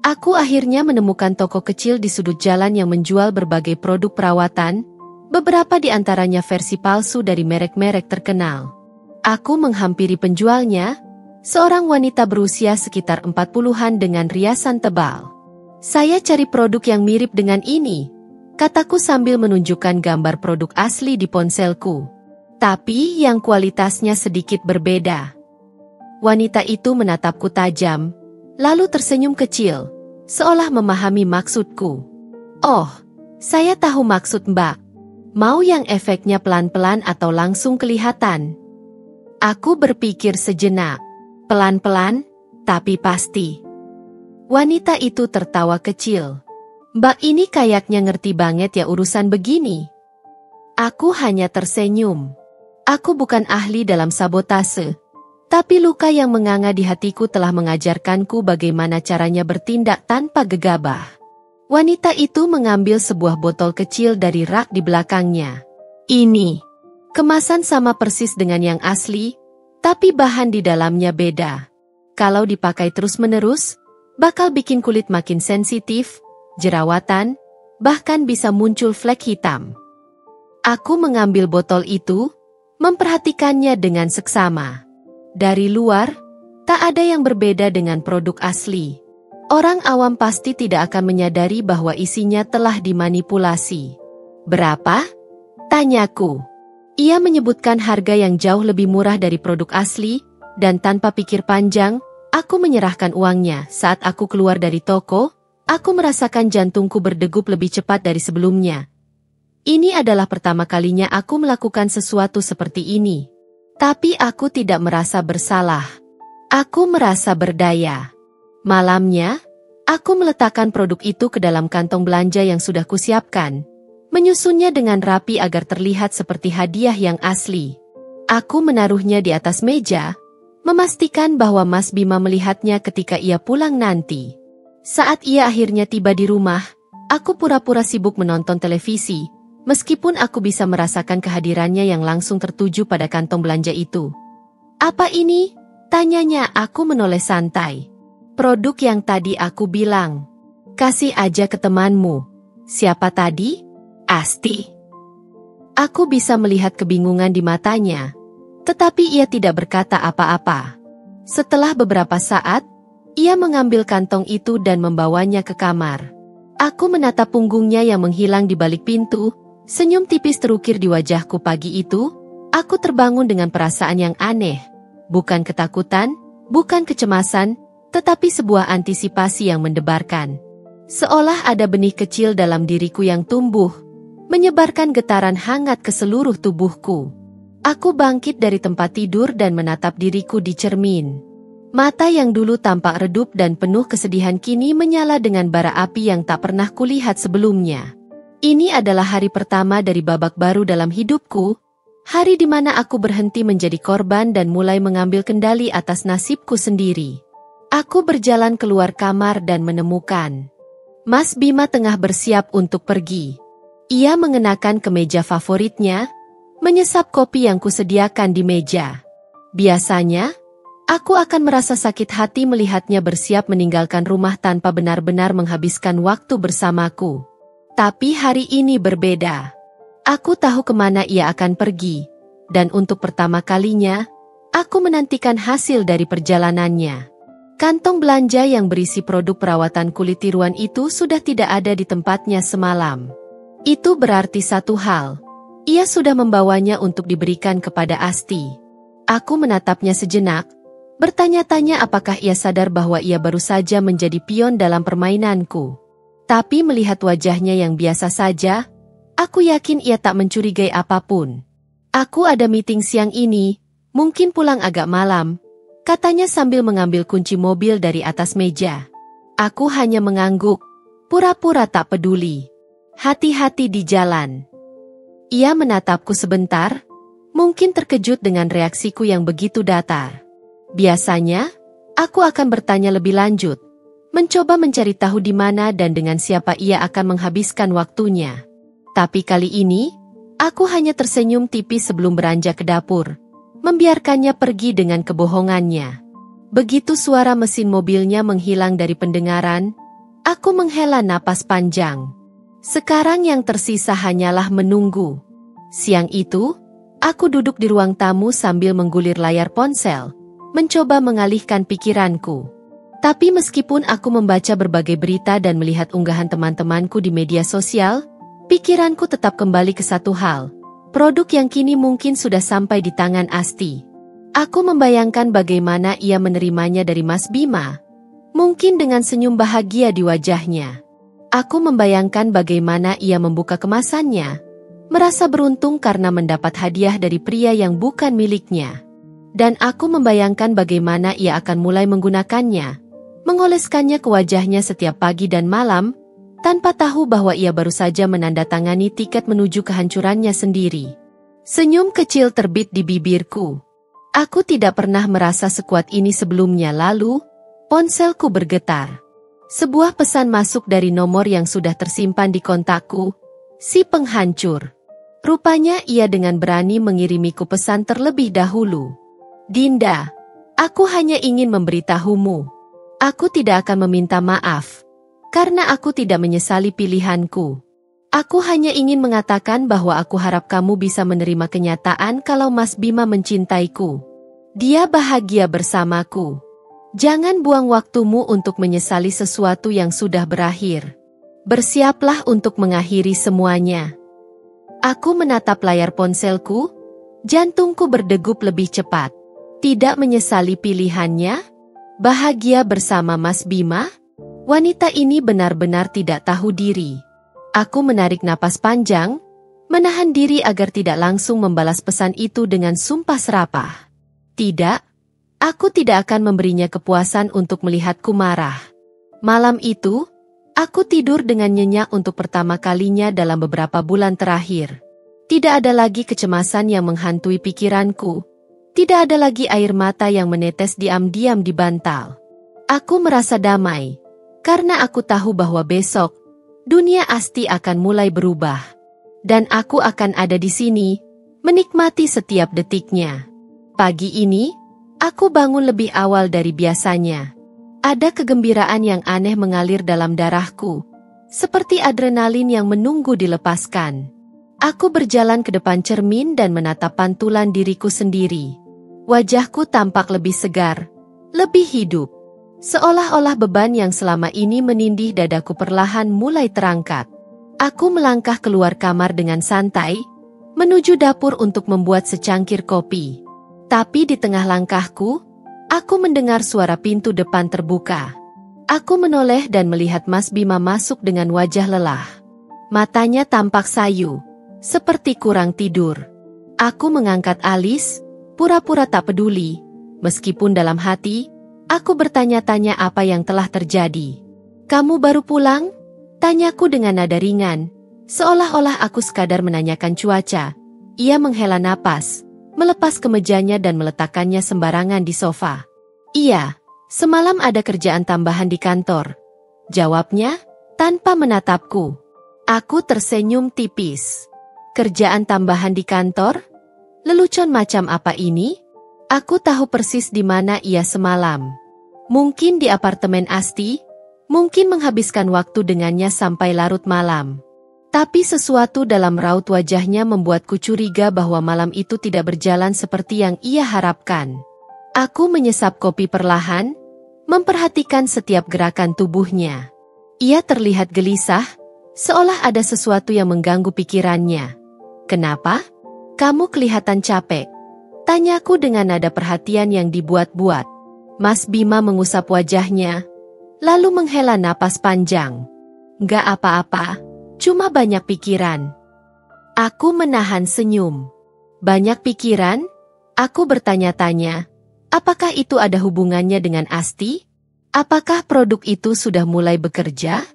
Aku akhirnya menemukan toko kecil di sudut jalan yang menjual berbagai produk perawatan, beberapa di antaranya versi palsu dari merek-merek terkenal. Aku menghampiri penjualnya, seorang wanita berusia sekitar 40-an dengan riasan tebal. Saya cari produk yang mirip dengan ini, kataku sambil menunjukkan gambar produk asli di ponselku. Tapi yang kualitasnya sedikit berbeda. Wanita itu menatapku tajam, lalu tersenyum kecil, seolah memahami maksudku. Oh, saya tahu maksud Mbak. Mau yang efeknya pelan-pelan atau langsung kelihatan? Aku berpikir sejenak. Pelan-pelan, tapi pasti. Wanita itu tertawa kecil. Mbak ini kayaknya ngerti banget ya urusan begini. Aku hanya tersenyum. Aku bukan ahli dalam sabotase. Tapi luka yang menganga di hatiku telah mengajarkanku bagaimana caranya bertindak tanpa gegabah. Wanita itu mengambil sebuah botol kecil dari rak di belakangnya. Ini. Kemasan sama persis dengan yang asli, tapi bahan di dalamnya beda. Kalau dipakai terus-menerus, bakal bikin kulit makin sensitif, jerawatan, bahkan bisa muncul flek hitam. Aku mengambil botol itu, memperhatikannya dengan seksama. Dari luar, tak ada yang berbeda dengan produk asli. Orang awam pasti tidak akan menyadari bahwa isinya telah dimanipulasi. Berapa? Tanyaku. Ia menyebutkan harga yang jauh lebih murah dari produk asli, dan tanpa pikir panjang, aku menyerahkan uangnya. Saat aku keluar dari toko, aku merasakan jantungku berdegup lebih cepat dari sebelumnya. Ini adalah pertama kalinya aku melakukan sesuatu seperti ini. Tapi aku tidak merasa bersalah. Aku merasa berdaya. Malamnya, aku meletakkan produk itu ke dalam kantong belanja yang sudah kusiapkan, menyusunnya dengan rapi agar terlihat seperti hadiah yang asli. Aku menaruhnya di atas meja, memastikan bahwa Mas Bima melihatnya ketika ia pulang nanti. Saat ia akhirnya tiba di rumah, aku pura-pura sibuk menonton televisi, meskipun aku bisa merasakan kehadirannya yang langsung tertuju pada kantong belanja itu. Apa ini? Tanyanya aku menoleh santai. Produk yang tadi aku bilang. Kasih aja ke temanmu. Siapa tadi? Asti. Aku bisa melihat kebingungan di matanya, tetapi ia tidak berkata apa-apa. Setelah beberapa saat, ia mengambil kantong itu dan membawanya ke kamar. Aku menatap punggungnya yang menghilang di balik pintu, senyum tipis terukir di wajahku pagi itu. Aku terbangun dengan perasaan yang aneh, bukan ketakutan, bukan kecemasan, tetapi sebuah antisipasi yang mendebarkan. Seolah ada benih kecil dalam diriku yang tumbuh, menyebarkan getaran hangat ke seluruh tubuhku. Aku bangkit dari tempat tidur dan menatap diriku di cermin. Mata yang dulu tampak redup dan penuh kesedihan kini menyala dengan bara api yang tak pernah kulihat sebelumnya. Ini adalah hari pertama dari babak baru dalam hidupku, hari di mana aku berhenti menjadi korban dan mulai mengambil kendali atas nasibku sendiri. Aku berjalan keluar kamar dan menemukan Mas Bima tengah bersiap untuk pergi. Ia mengenakan kemeja favoritnya, menyesap kopi yang kusediakan di meja. Biasanya, aku akan merasa sakit hati melihatnya bersiap meninggalkan rumah tanpa benar-benar menghabiskan waktu bersamaku. Tapi hari ini berbeda. Aku tahu kemana ia akan pergi, dan untuk pertama kalinya, aku menantikan hasil dari perjalanannya. Kantong belanja yang berisi produk perawatan kulit tiruan itu sudah tidak ada di tempatnya semalam. Itu berarti satu hal. Ia sudah membawanya untuk diberikan kepada Asti. Aku menatapnya sejenak, bertanya-tanya apakah ia sadar bahwa ia baru saja menjadi pion dalam permainanku. Tapi melihat wajahnya yang biasa saja, aku yakin ia tak mencurigai apapun. Aku ada meeting siang ini, mungkin pulang agak malam, katanya sambil mengambil kunci mobil dari atas meja. Aku hanya mengangguk, pura-pura tak peduli. Hati-hati di jalan. Ia menatapku sebentar, mungkin terkejut dengan reaksiku yang begitu datar. Biasanya, Aku akan bertanya lebih lanjut, mencoba mencari tahu di mana dan dengan siapa ia akan menghabiskan waktunya. Tapi kali ini, aku hanya tersenyum tipis sebelum beranjak ke dapur, membiarkannya pergi dengan kebohongannya. Begitu suara mesin mobilnya menghilang dari pendengaran, aku menghela napas panjang. Sekarang yang tersisa hanyalah menunggu. Siang itu, aku duduk di ruang tamu sambil menggulir layar ponsel, mencoba mengalihkan pikiranku. Tapi meskipun aku membaca berbagai berita dan melihat unggahan teman-temanku di media sosial, pikiranku tetap kembali ke satu hal. Produk yang kini mungkin sudah sampai di tangan Asti. Aku membayangkan bagaimana ia menerimanya dari Mas Bima. Mungkin dengan senyum bahagia di wajahnya. Aku membayangkan bagaimana ia membuka kemasannya, merasa beruntung karena mendapat hadiah dari pria yang bukan miliknya. Dan aku membayangkan bagaimana ia akan mulai menggunakannya, mengoleskannya ke wajahnya setiap pagi dan malam, tanpa tahu bahwa ia baru saja menandatangani tiket menuju kehancurannya sendiri. Senyum kecil terbit di bibirku. Aku tidak pernah merasa sekuat ini sebelumnya. Lalu, ponselku bergetar. Sebuah pesan masuk dari nomor yang sudah tersimpan di kontakku, si penghancur. Rupanya ia dengan berani mengirimiku pesan terlebih dahulu. Dinda, aku hanya ingin memberitahumu. Aku tidak akan meminta maaf, karena aku tidak menyesali pilihanku. Aku hanya ingin mengatakan bahwa aku harap kamu bisa menerima kenyataan kalau Mas Bima mencintaiku. Dia bahagia bersamaku. Jangan buang waktumu untuk menyesali sesuatu yang sudah berakhir. Bersiaplah untuk mengakhiri semuanya. Aku menatap layar ponselku, jantungku berdegup lebih cepat. Tidak menyesali pilihannya? Bahagia bersama Mas Bima? Wanita ini benar-benar tidak tahu diri. Aku menarik napas panjang, menahan diri agar tidak langsung membalas pesan itu dengan sumpah serapah. Tidak, aku tidak akan memberinya kepuasan untuk melihatku marah. Malam itu, aku tidur dengan nyenyak untuk pertama kalinya dalam beberapa bulan terakhir. Tidak ada lagi kecemasan yang menghantui pikiranku. Tidak ada lagi air mata yang menetes diam-diam di bantal. Aku merasa damai, karena aku tahu bahwa besok, dunia Asti akan mulai berubah. Dan aku akan ada di sini, menikmati setiap detiknya. Pagi ini, aku bangun lebih awal dari biasanya. Ada kegembiraan yang aneh mengalir dalam darahku, seperti adrenalin yang menunggu dilepaskan. Aku berjalan ke depan cermin dan menatap pantulan diriku sendiri. Wajahku tampak lebih segar, lebih hidup. Seolah-olah beban yang selama ini menindih dadaku perlahan mulai terangkat. Aku melangkah keluar kamar dengan santai, menuju dapur untuk membuat secangkir kopi. Tapi di tengah langkahku, aku mendengar suara pintu depan terbuka. Aku menoleh dan melihat Mas Bima masuk dengan wajah lelah. Matanya tampak sayu, seperti kurang tidur. Aku mengangkat alis, pura-pura tak peduli, meskipun dalam hati, aku bertanya-tanya apa yang telah terjadi. Kamu baru pulang? Tanyaku dengan nada ringan, seolah-olah aku sekadar menanyakan cuaca. Ia menghela napas, melepas kemejanya dan meletakkannya sembarangan di sofa. Iya, semalam ada kerjaan tambahan di kantor. Jawabnya, tanpa menatapku. Aku tersenyum tipis. Kerjaan tambahan di kantor? Lelucon macam apa ini? Aku tahu persis di mana ia semalam. Mungkin di apartemen Asti, mungkin menghabiskan waktu dengannya sampai larut malam. Tapi sesuatu dalam raut wajahnya membuatku curiga bahwa malam itu tidak berjalan seperti yang ia harapkan. Aku menyesap kopi perlahan, memperhatikan setiap gerakan tubuhnya. Ia terlihat gelisah, seolah ada sesuatu yang mengganggu pikirannya. Kenapa? Kamu kelihatan capek. Tanyaku dengan nada perhatian yang dibuat-buat. Mas Bima mengusap wajahnya, lalu menghela napas panjang. Gak apa-apa, cuma banyak pikiran. Aku menahan senyum. Banyak pikiran? Aku bertanya-tanya, apakah itu ada hubungannya dengan Asti? Apakah produk itu sudah mulai bekerja?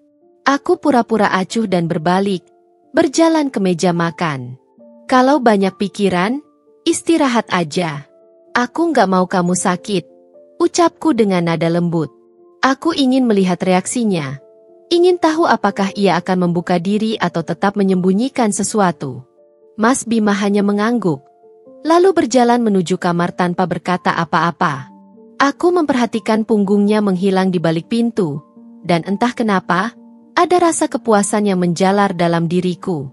Aku pura-pura acuh dan berbalik, berjalan ke meja makan. Kalau banyak pikiran, istirahat aja. Aku nggak mau kamu sakit. Ucapku dengan nada lembut. Aku ingin melihat reaksinya. Ingin tahu apakah ia akan membuka diri atau tetap menyembunyikan sesuatu. Mas Bima hanya mengangguk, lalu berjalan menuju kamar tanpa berkata apa-apa. Aku memperhatikan punggungnya menghilang di balik pintu, dan entah kenapa, ada rasa kepuasan yang menjalar dalam diriku.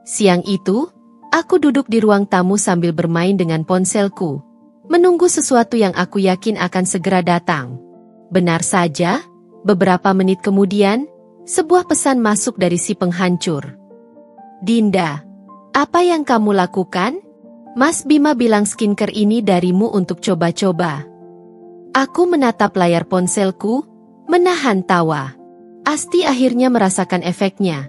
Siang itu, aku duduk di ruang tamu sambil bermain dengan ponselku, menunggu sesuatu yang aku yakin akan segera datang. Benar saja, beberapa menit kemudian, sebuah pesan masuk dari si penghancur. Dinda, apa yang kamu lakukan? Mas Bima bilang skincare ini darimu untuk coba-coba. Aku menatap layar ponselku, menahan tawa. Asti akhirnya merasakan efeknya.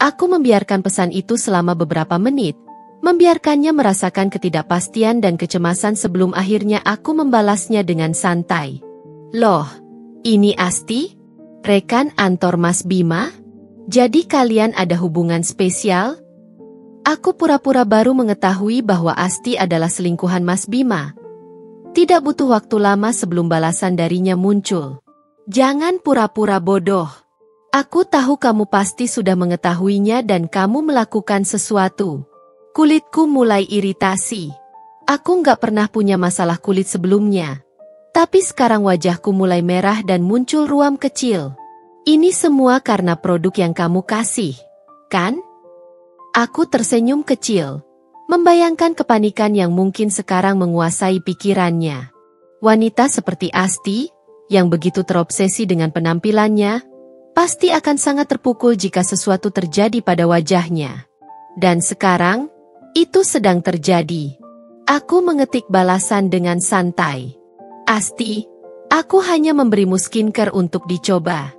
Aku membiarkan pesan itu selama beberapa menit, membiarkannya merasakan ketidakpastian dan kecemasan sebelum akhirnya aku membalasnya dengan santai. Loh, ini Asti? Rekan Antor Mas Bima? Jadi kalian ada hubungan spesial? Aku pura-pura baru mengetahui bahwa Asti adalah selingkuhan Mas Bima. Tidak butuh waktu lama sebelum balasan darinya muncul. Jangan pura-pura bodoh. Aku tahu kamu pasti sudah mengetahuinya dan kamu melakukan sesuatu. Kulitku mulai iritasi. Aku nggak pernah punya masalah kulit sebelumnya. Tapi sekarang wajahku mulai merah dan muncul ruam kecil. Ini semua karena produk yang kamu kasih, kan? Aku tersenyum kecil, membayangkan kepanikan yang mungkin sekarang menguasai pikirannya. Wanita seperti Asti, yang begitu terobsesi dengan penampilannya, pasti akan sangat terpukul jika sesuatu terjadi pada wajahnya. Dan sekarang, itu sedang terjadi. Aku mengetik balasan dengan santai. Asti, aku hanya memberimu skincare untuk dicoba.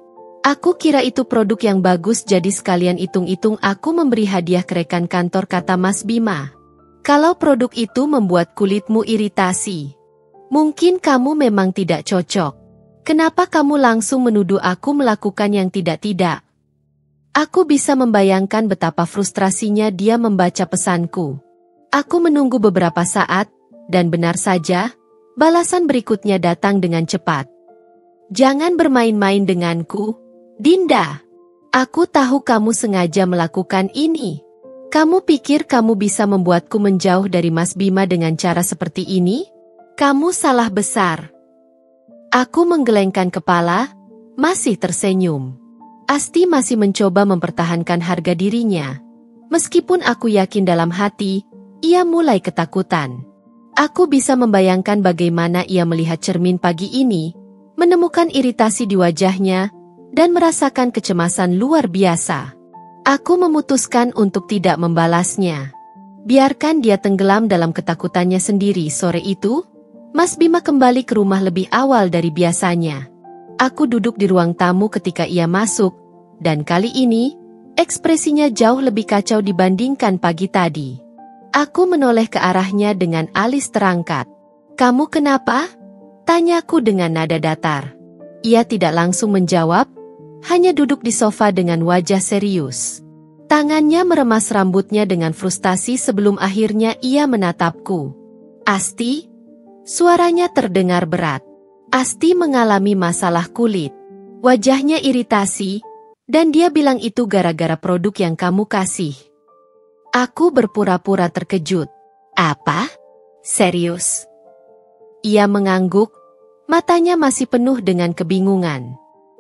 Aku kira itu produk yang bagus jadi sekalian hitung-hitung aku memberi hadiah ke rekan kantor, kata Mas Bima. Kalau produk itu membuat kulitmu iritasi, mungkin kamu memang tidak cocok. Kenapa kamu langsung menuduh aku melakukan yang tidak-tidak? Aku bisa membayangkan betapa frustrasinya dia membaca pesanku. Aku menunggu beberapa saat, dan benar saja, balasan berikutnya datang dengan cepat. Jangan bermain-main denganku, Dinda. Aku tahu kamu sengaja melakukan ini. Kamu pikir kamu bisa membuatku menjauh dari Mas Bima dengan cara seperti ini? Kamu salah besar. Aku menggelengkan kepala, masih tersenyum. Asti masih mencoba mempertahankan harga dirinya. Meskipun aku yakin dalam hati, ia mulai ketakutan. Aku bisa membayangkan bagaimana ia melihat cermin pagi ini, menemukan iritasi di wajahnya, dan merasakan kecemasan luar biasa. Aku memutuskan untuk tidak membalasnya. Biarkan dia tenggelam dalam ketakutannya sendiri. Sore itu, Mas Bima kembali ke rumah lebih awal dari biasanya. Aku duduk di ruang tamu ketika ia masuk, dan kali ini, ekspresinya jauh lebih kacau dibandingkan pagi tadi. Aku menoleh ke arahnya dengan alis terangkat. Kamu kenapa? Tanyaku dengan nada datar. Ia tidak langsung menjawab, hanya duduk di sofa dengan wajah serius. Tangannya meremas rambutnya dengan frustasi sebelum akhirnya ia menatapku. Asti? Suaranya terdengar berat. Asti mengalami masalah kulit. Wajahnya iritasi, dan dia bilang itu gara-gara produk yang kamu kasih. Aku berpura-pura terkejut. Apa? Serius? Ia mengangguk, matanya masih penuh dengan kebingungan.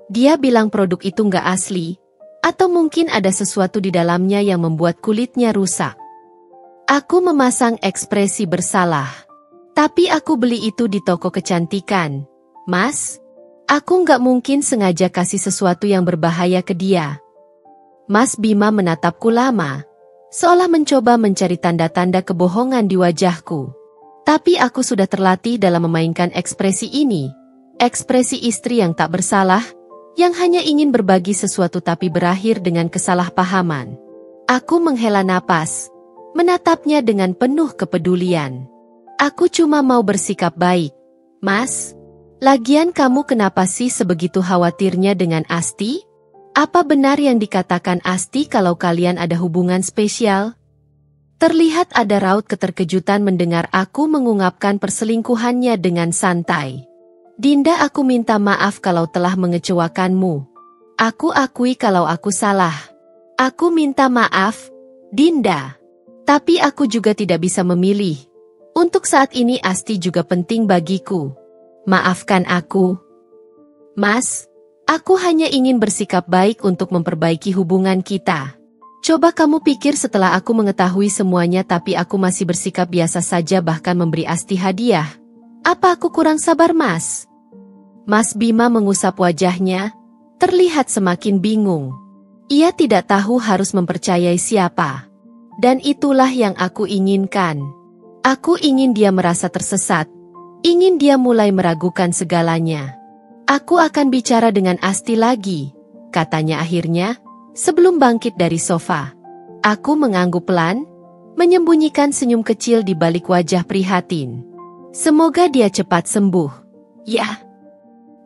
Dia bilang produk itu nggak asli, atau mungkin ada sesuatu di dalamnya yang membuat kulitnya rusak. Aku memasang ekspresi bersalah. Tapi aku beli itu di toko kecantikan. Mas, aku nggak mungkin sengaja kasih sesuatu yang berbahaya ke dia. Mas Bima menatapku lama, seolah mencoba mencari tanda-tanda kebohongan di wajahku. Tapi aku sudah terlatih dalam memainkan ekspresi ini. Ekspresi istri yang tak bersalah, yang hanya ingin berbagi sesuatu tapi berakhir dengan kesalahpahaman. Aku menghela napas, menatapnya dengan penuh kepedulian. Aku cuma mau bersikap baik. Mas, lagian kamu kenapa sih sebegitu khawatirnya dengan Asti? Apa benar yang dikatakan Asti kalau kalian ada hubungan spesial? Terlihat ada raut keterkejutan mendengar aku mengungkapkan perselingkuhannya dengan santai. Dinda, aku minta maaf kalau telah mengecewakanmu. Aku akui kalau aku salah. Aku minta maaf, Dinda. Tapi aku juga tidak bisa memilih. Untuk saat ini Asti juga penting bagiku. Maafkan aku. Mas, aku hanya ingin bersikap baik untuk memperbaiki hubungan kita. Coba kamu pikir setelah aku mengetahui semuanya tapi aku masih bersikap biasa saja bahkan memberi Asti hadiah. Apa aku kurang sabar, Mas? Mas Bima mengusap wajahnya, terlihat semakin bingung. Ia tidak tahu harus mempercayai siapa. Dan itulah yang aku inginkan. Aku ingin dia merasa tersesat. Ingin dia mulai meragukan segalanya. Aku akan bicara dengan Asti lagi, katanya akhirnya, sebelum bangkit dari sofa. Aku mengangguk pelan, menyembunyikan senyum kecil di balik wajah prihatin. Semoga dia cepat sembuh. Ya.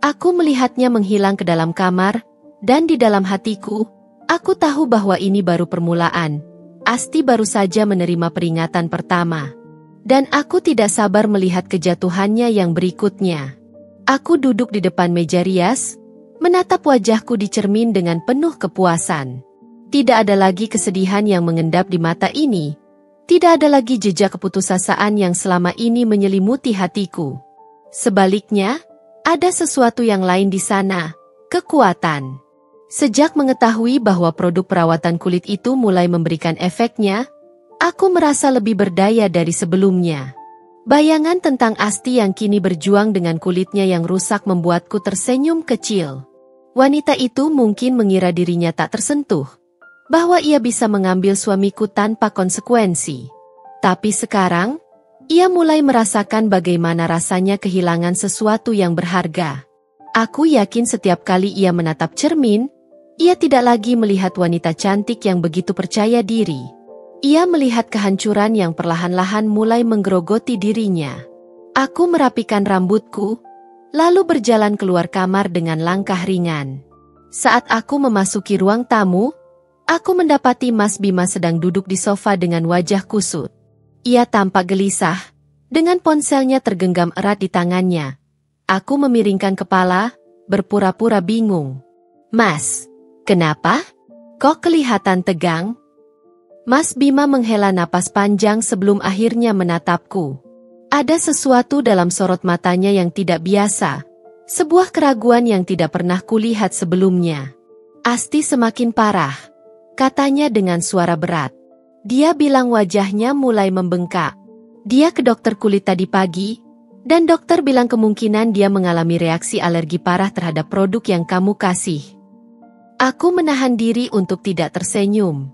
Aku melihatnya menghilang ke dalam kamar, dan di dalam hatiku, aku tahu bahwa ini baru permulaan. Asti baru saja menerima peringatan pertama. Dan aku tidak sabar melihat kejatuhannya yang berikutnya. Aku duduk di depan meja rias, menatap wajahku di cermin dengan penuh kepuasan. Tidak ada lagi kesedihan yang mengendap di mata ini. Tidak ada lagi jejak keputusasaan yang selama ini menyelimuti hatiku. Sebaliknya, ada sesuatu yang lain di sana, kekuatan. Sejak mengetahui bahwa produk perawatan kulit itu mulai memberikan efeknya, aku merasa lebih berdaya dari sebelumnya. Bayangan tentang Asti yang kini berjuang dengan kulitnya yang rusak membuatku tersenyum kecil. Wanita itu mungkin mengira dirinya tak tersentuh, bahwa ia bisa mengambil suamiku tanpa konsekuensi. Tapi sekarang, ia mulai merasakan bagaimana rasanya kehilangan sesuatu yang berharga. Aku yakin setiap kali ia menatap cermin, ia tidak lagi melihat wanita cantik yang begitu percaya diri. Ia melihat kehancuran yang perlahan-lahan mulai menggerogoti dirinya. Aku merapikan rambutku, lalu berjalan keluar kamar dengan langkah ringan. Saat aku memasuki ruang tamu, aku mendapati Mas Bima sedang duduk di sofa dengan wajah kusut. Ia tampak gelisah, dengan ponselnya tergenggam erat di tangannya. Aku memiringkan kepala, berpura-pura bingung. Mas, kenapa? Kok kelihatan tegang? Mas Bima menghela napas panjang sebelum akhirnya menatapku. Ada sesuatu dalam sorot matanya yang tidak biasa. Sebuah keraguan yang tidak pernah kulihat sebelumnya. Asti semakin parah, katanya dengan suara berat. Dia bilang wajahnya mulai membengkak. Dia ke dokter kulit tadi pagi, dan dokter bilang kemungkinan dia mengalami reaksi alergi parah terhadap produk yang kamu kasih. Aku menahan diri untuk tidak tersenyum.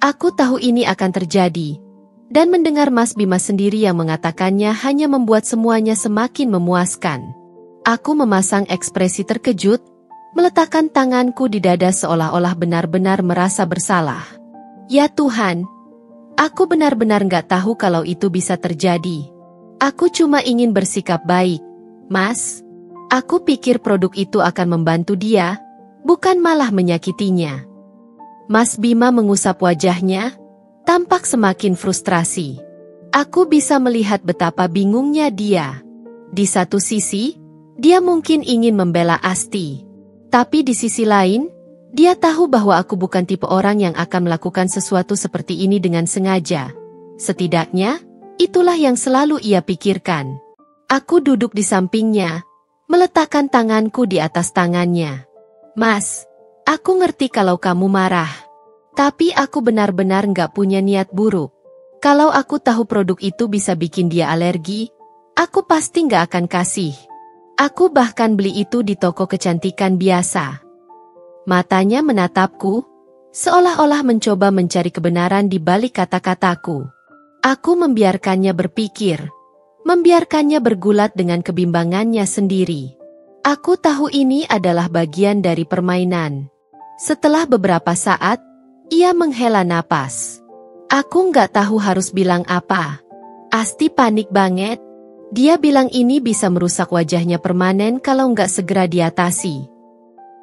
Aku tahu ini akan terjadi, dan mendengar Mas Bima sendiri yang mengatakannya hanya membuat semuanya semakin memuaskan. Aku memasang ekspresi terkejut, meletakkan tanganku di dada seolah-olah benar-benar merasa bersalah. Ya Tuhan, aku benar-benar nggak tahu kalau itu bisa terjadi. Aku cuma ingin bersikap baik, Mas. Aku pikir produk itu akan membantu dia, bukan malah menyakitinya. Mas Bima mengusap wajahnya, tampak semakin frustrasi. Aku bisa melihat betapa bingungnya dia. Di satu sisi, dia mungkin ingin membela Asti. Tapi di sisi lain, dia tahu bahwa aku bukan tipe orang yang akan melakukan sesuatu seperti ini dengan sengaja. Setidaknya, itulah yang selalu ia pikirkan. Aku duduk di sampingnya, meletakkan tanganku di atas tangannya. Mas, aku ngerti kalau kamu marah. Tapi aku benar-benar nggak punya niat buruk. Kalau aku tahu produk itu bisa bikin dia alergi, aku pasti nggak akan kasih. Aku bahkan beli itu di toko kecantikan biasa. Matanya menatapku, seolah-olah mencoba mencari kebenaran di balik kata-kataku. Aku membiarkannya berpikir, membiarkannya bergulat dengan kebimbangannya sendiri. Aku tahu ini adalah bagian dari permainan. Setelah beberapa saat, ia menghela napas. Aku nggak tahu harus bilang apa. Asti panik banget. Dia bilang ini bisa merusak wajahnya permanen kalau nggak segera diatasi.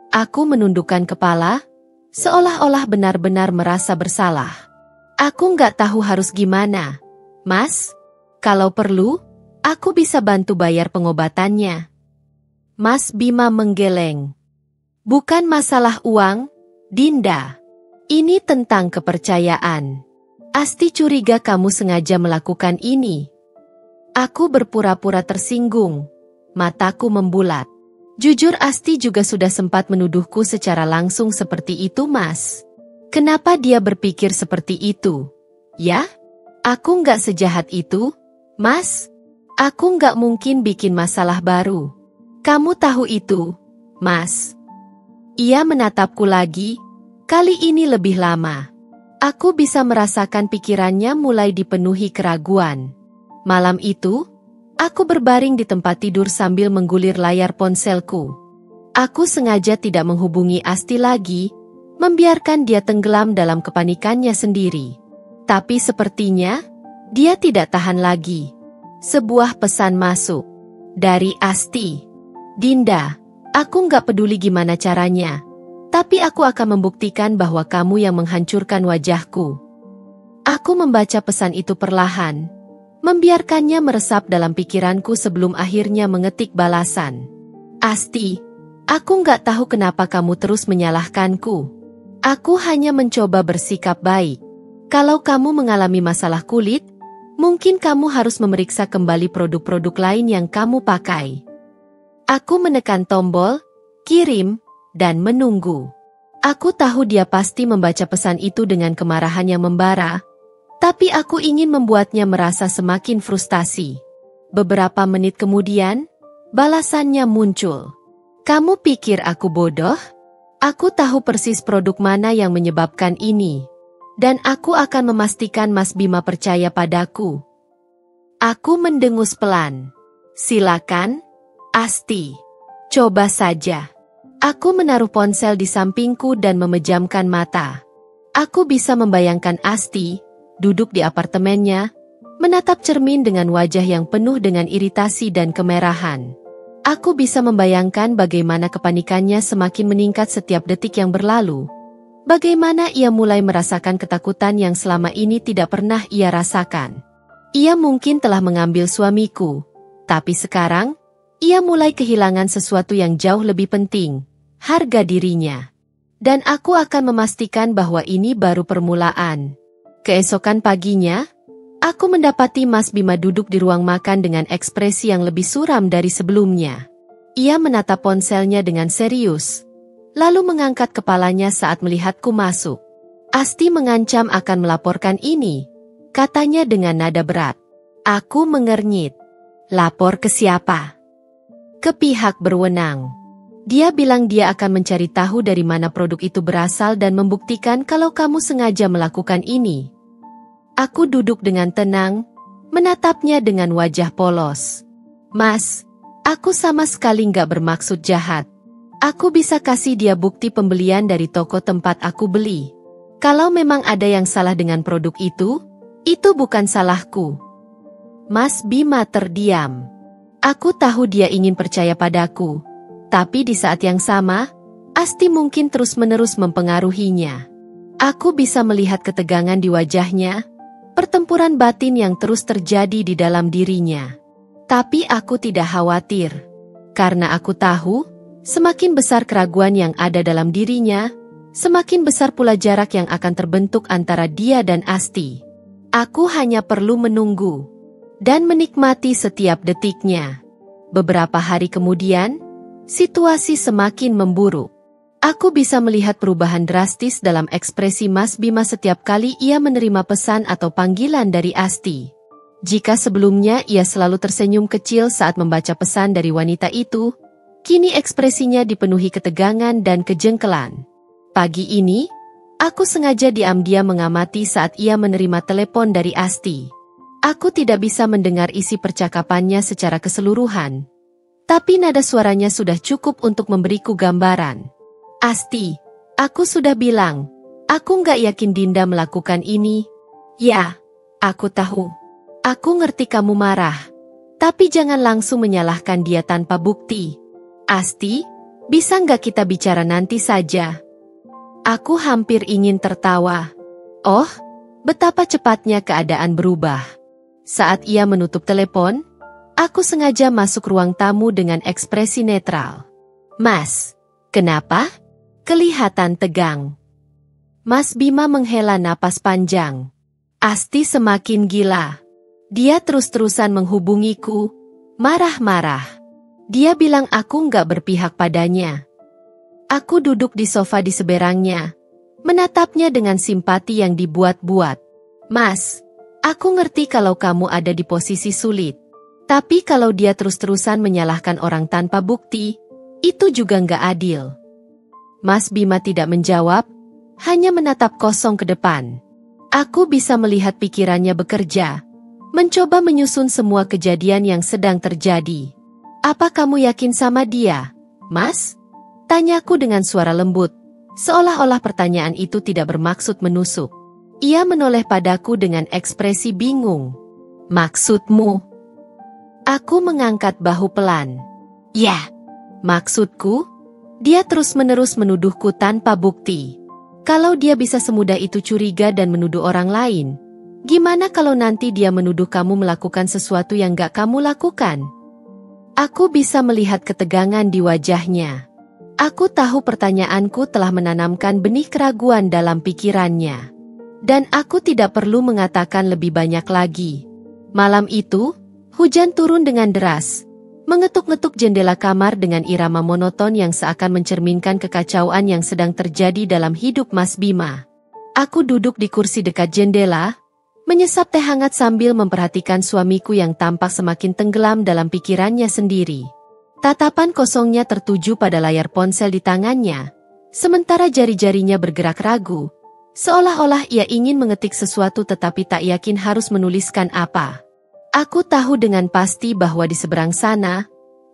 Aku menundukkan kepala, seolah-olah benar-benar merasa bersalah. Aku nggak tahu harus gimana. Mas, kalau perlu, aku bisa bantu bayar pengobatannya. Mas Bima menggeleng. Bukan masalah uang, Dinda. Ini tentang kepercayaan. Asti curiga kamu sengaja melakukan ini. Aku berpura-pura tersinggung. Mataku membulat. Jujur Asti juga sudah sempat menuduhku secara langsung seperti itu, Mas. Kenapa dia berpikir seperti itu? Ya? Aku nggak sejahat itu, Mas. Aku nggak mungkin bikin masalah baru. Kamu tahu itu, Mas. Ia menatapku lagi, kali ini lebih lama. Aku bisa merasakan pikirannya mulai dipenuhi keraguan. Malam itu, aku berbaring di tempat tidur sambil menggulir layar ponselku. Aku sengaja tidak menghubungi Asti lagi, membiarkan dia tenggelam dalam kepanikannya sendiri. Tapi sepertinya, dia tidak tahan lagi. Sebuah pesan masuk. Dari Asti. Dinda, aku nggak peduli gimana caranya. Tapi aku akan membuktikan bahwa kamu yang menghancurkan wajahku. Aku membaca pesan itu perlahan. Membiarkannya meresap dalam pikiranku sebelum akhirnya mengetik balasan. Asti, aku nggak tahu kenapa kamu terus menyalahkanku. Aku hanya mencoba bersikap baik. Kalau kamu mengalami masalah kulit, mungkin kamu harus memeriksa kembali produk-produk lain yang kamu pakai. Aku menekan tombol, kirim, dan menunggu. Aku tahu dia pasti membaca pesan itu dengan kemarahan yang membara, tapi aku ingin membuatnya merasa semakin frustasi. Beberapa menit kemudian, balasannya muncul. Kamu pikir aku bodoh? Aku tahu persis produk mana yang menyebabkan ini. Dan aku akan memastikan Mas Bima percaya padaku. Aku mendengus pelan. Silakan, Asti. Coba saja. Aku menaruh ponsel di sampingku dan memejamkan mata. Aku bisa membayangkan Asti, duduk di apartemennya, menatap cermin dengan wajah yang penuh dengan iritasi dan kemerahan. Aku bisa membayangkan bagaimana kepanikannya semakin meningkat setiap detik yang berlalu. Bagaimana ia mulai merasakan ketakutan yang selama ini tidak pernah ia rasakan. Ia mungkin telah mengambil suamiku, tapi sekarang, ia mulai kehilangan sesuatu yang jauh lebih penting, harga dirinya. Dan aku akan memastikan bahwa ini baru permulaan. Keesokan paginya, aku mendapati Mas Bima duduk di ruang makan dengan ekspresi yang lebih suram dari sebelumnya. Ia menatap ponselnya dengan serius, lalu mengangkat kepalanya saat melihatku masuk. Asti mengancam akan melaporkan ini, katanya dengan nada berat. Aku mengernyit. Lapor ke siapa? Ke pihak berwenang. Dia bilang dia akan mencari tahu dari mana produk itu berasal dan membuktikan kalau kamu sengaja melakukan ini. Aku duduk dengan tenang, menatapnya dengan wajah polos. Mas, aku sama sekali nggak bermaksud jahat. Aku bisa kasih dia bukti pembelian dari toko tempat aku beli. Kalau memang ada yang salah dengan produk itu bukan salahku. Mas Bima terdiam. Aku tahu dia ingin percaya padaku, tapi di saat yang sama, Asti mungkin terus-menerus mempengaruhinya. Aku bisa melihat ketegangan di wajahnya, pertempuran batin yang terus terjadi di dalam dirinya. Tapi aku tidak khawatir, karena aku tahu, semakin besar keraguan yang ada dalam dirinya, semakin besar pula jarak yang akan terbentuk antara dia dan Asti. Aku hanya perlu menunggu dan menikmati setiap detiknya. Beberapa hari kemudian, situasi semakin memburuk. Aku bisa melihat perubahan drastis dalam ekspresi Mas Bima setiap kali ia menerima pesan atau panggilan dari Asti. Jika sebelumnya ia selalu tersenyum kecil saat membaca pesan dari wanita itu, kini ekspresinya dipenuhi ketegangan dan kejengkelan. Pagi ini, aku sengaja diam-diam mengamati saat ia menerima telepon dari Asti. Aku tidak bisa mendengar isi percakapannya secara keseluruhan, tapi nada suaranya sudah cukup untuk memberiku gambaran. Asti, aku sudah bilang, aku nggak yakin Dinda melakukan ini. Ya, aku tahu. Aku ngerti kamu marah, tapi jangan langsung menyalahkan dia tanpa bukti. Asti, bisa nggak kita bicara nanti saja? Aku hampir ingin tertawa. Oh, betapa cepatnya keadaan berubah. Saat ia menutup telepon, Aku sengaja masuk ruang tamu dengan ekspresi netral. Mas, kenapa? Kelihatan tegang. Mas Bima menghela napas panjang. Asti semakin gila. Dia terus-terusan menghubungiku, marah-marah. Dia bilang aku nggak berpihak padanya. Aku duduk di sofa di seberangnya, menatapnya dengan simpati yang dibuat-buat. Mas, aku ngerti kalau kamu ada di posisi sulit. Tapi kalau dia terus-terusan menyalahkan orang tanpa bukti, itu juga nggak adil. Mas Bima tidak menjawab, hanya menatap kosong ke depan. Aku bisa melihat pikirannya bekerja, mencoba menyusun semua kejadian yang sedang terjadi. Apa kamu yakin sama dia, Mas? Tanyaku dengan suara lembut, seolah-olah pertanyaan itu tidak bermaksud menusuk. Ia menoleh padaku dengan ekspresi bingung. Maksudmu? Aku mengangkat bahu pelan. Ya, maksudku, dia terus-menerus menuduhku tanpa bukti. Kalau dia bisa semudah itu curiga dan menuduh orang lain, gimana kalau nanti dia menuduh kamu melakukan sesuatu yang gak kamu lakukan? Aku bisa melihat ketegangan di wajahnya. Aku tahu pertanyaanku telah menanamkan benih keraguan dalam pikirannya. Dan aku tidak perlu mengatakan lebih banyak lagi. Malam itu, hujan turun dengan deras, mengetuk-ngetuk jendela kamar dengan irama monoton yang seakan mencerminkan kekacauan yang sedang terjadi dalam hidup Mas Bima. Aku duduk di kursi dekat jendela, menyesap teh hangat sambil memperhatikan suamiku yang tampak semakin tenggelam dalam pikirannya sendiri. Tatapan kosongnya tertuju pada layar ponsel di tangannya, sementara jari-jarinya bergerak ragu, seolah-olah ia ingin mengetik sesuatu tetapi tak yakin harus menuliskan apa. Aku tahu dengan pasti bahwa di seberang sana,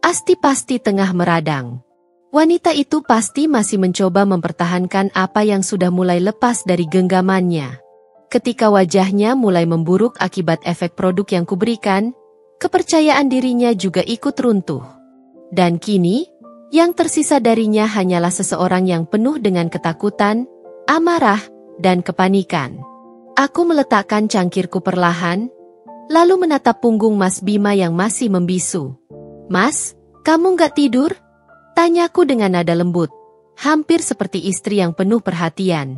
Asti pasti tengah meradang. Wanita itu pasti masih mencoba mempertahankan apa yang sudah mulai lepas dari genggamannya. Ketika wajahnya mulai memburuk akibat efek produk yang kuberikan, kepercayaan dirinya juga ikut runtuh. Dan kini, yang tersisa darinya hanyalah seseorang yang penuh dengan ketakutan, amarah, dan kepanikan. Aku meletakkan cangkirku perlahan, lalu menatap punggung Mas Bima yang masih membisu. Mas, kamu nggak tidur? Tanyaku dengan nada lembut, hampir seperti istri yang penuh perhatian.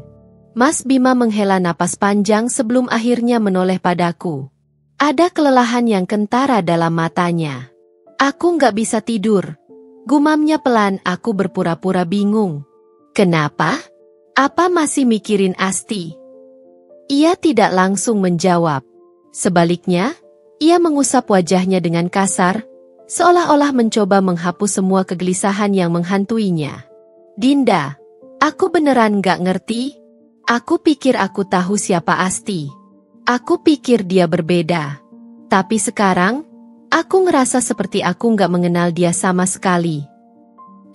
Mas Bima menghela napas panjang sebelum akhirnya menoleh padaku. Ada kelelahan yang kentara dalam matanya. Aku nggak bisa tidur. Gumamnya pelan, aku berpura-pura bingung. Kenapa? Apa masih mikirin Asti? Ia tidak langsung menjawab. Sebaliknya, ia mengusap wajahnya dengan kasar, seolah-olah mencoba menghapus semua kegelisahan yang menghantuinya. Dinda, aku beneran gak ngerti. Aku pikir aku tahu siapa Asti. Aku pikir dia berbeda. Tapi sekarang, aku ngerasa seperti aku gak mengenal dia sama sekali.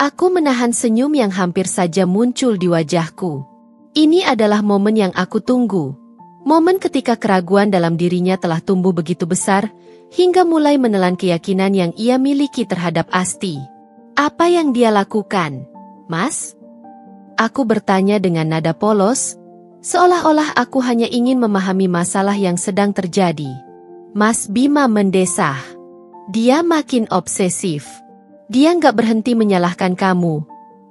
Aku menahan senyum yang hampir saja muncul di wajahku. Ini adalah momen yang aku tunggu. Momen ketika keraguan dalam dirinya telah tumbuh begitu besar, hingga mulai menelan keyakinan yang ia miliki terhadap Asti. Apa yang dia lakukan, Mas? Aku bertanya dengan nada polos, seolah-olah aku hanya ingin memahami masalah yang sedang terjadi. Mas Bima mendesah. Dia makin obsesif. Dia nggak berhenti menyalahkan kamu.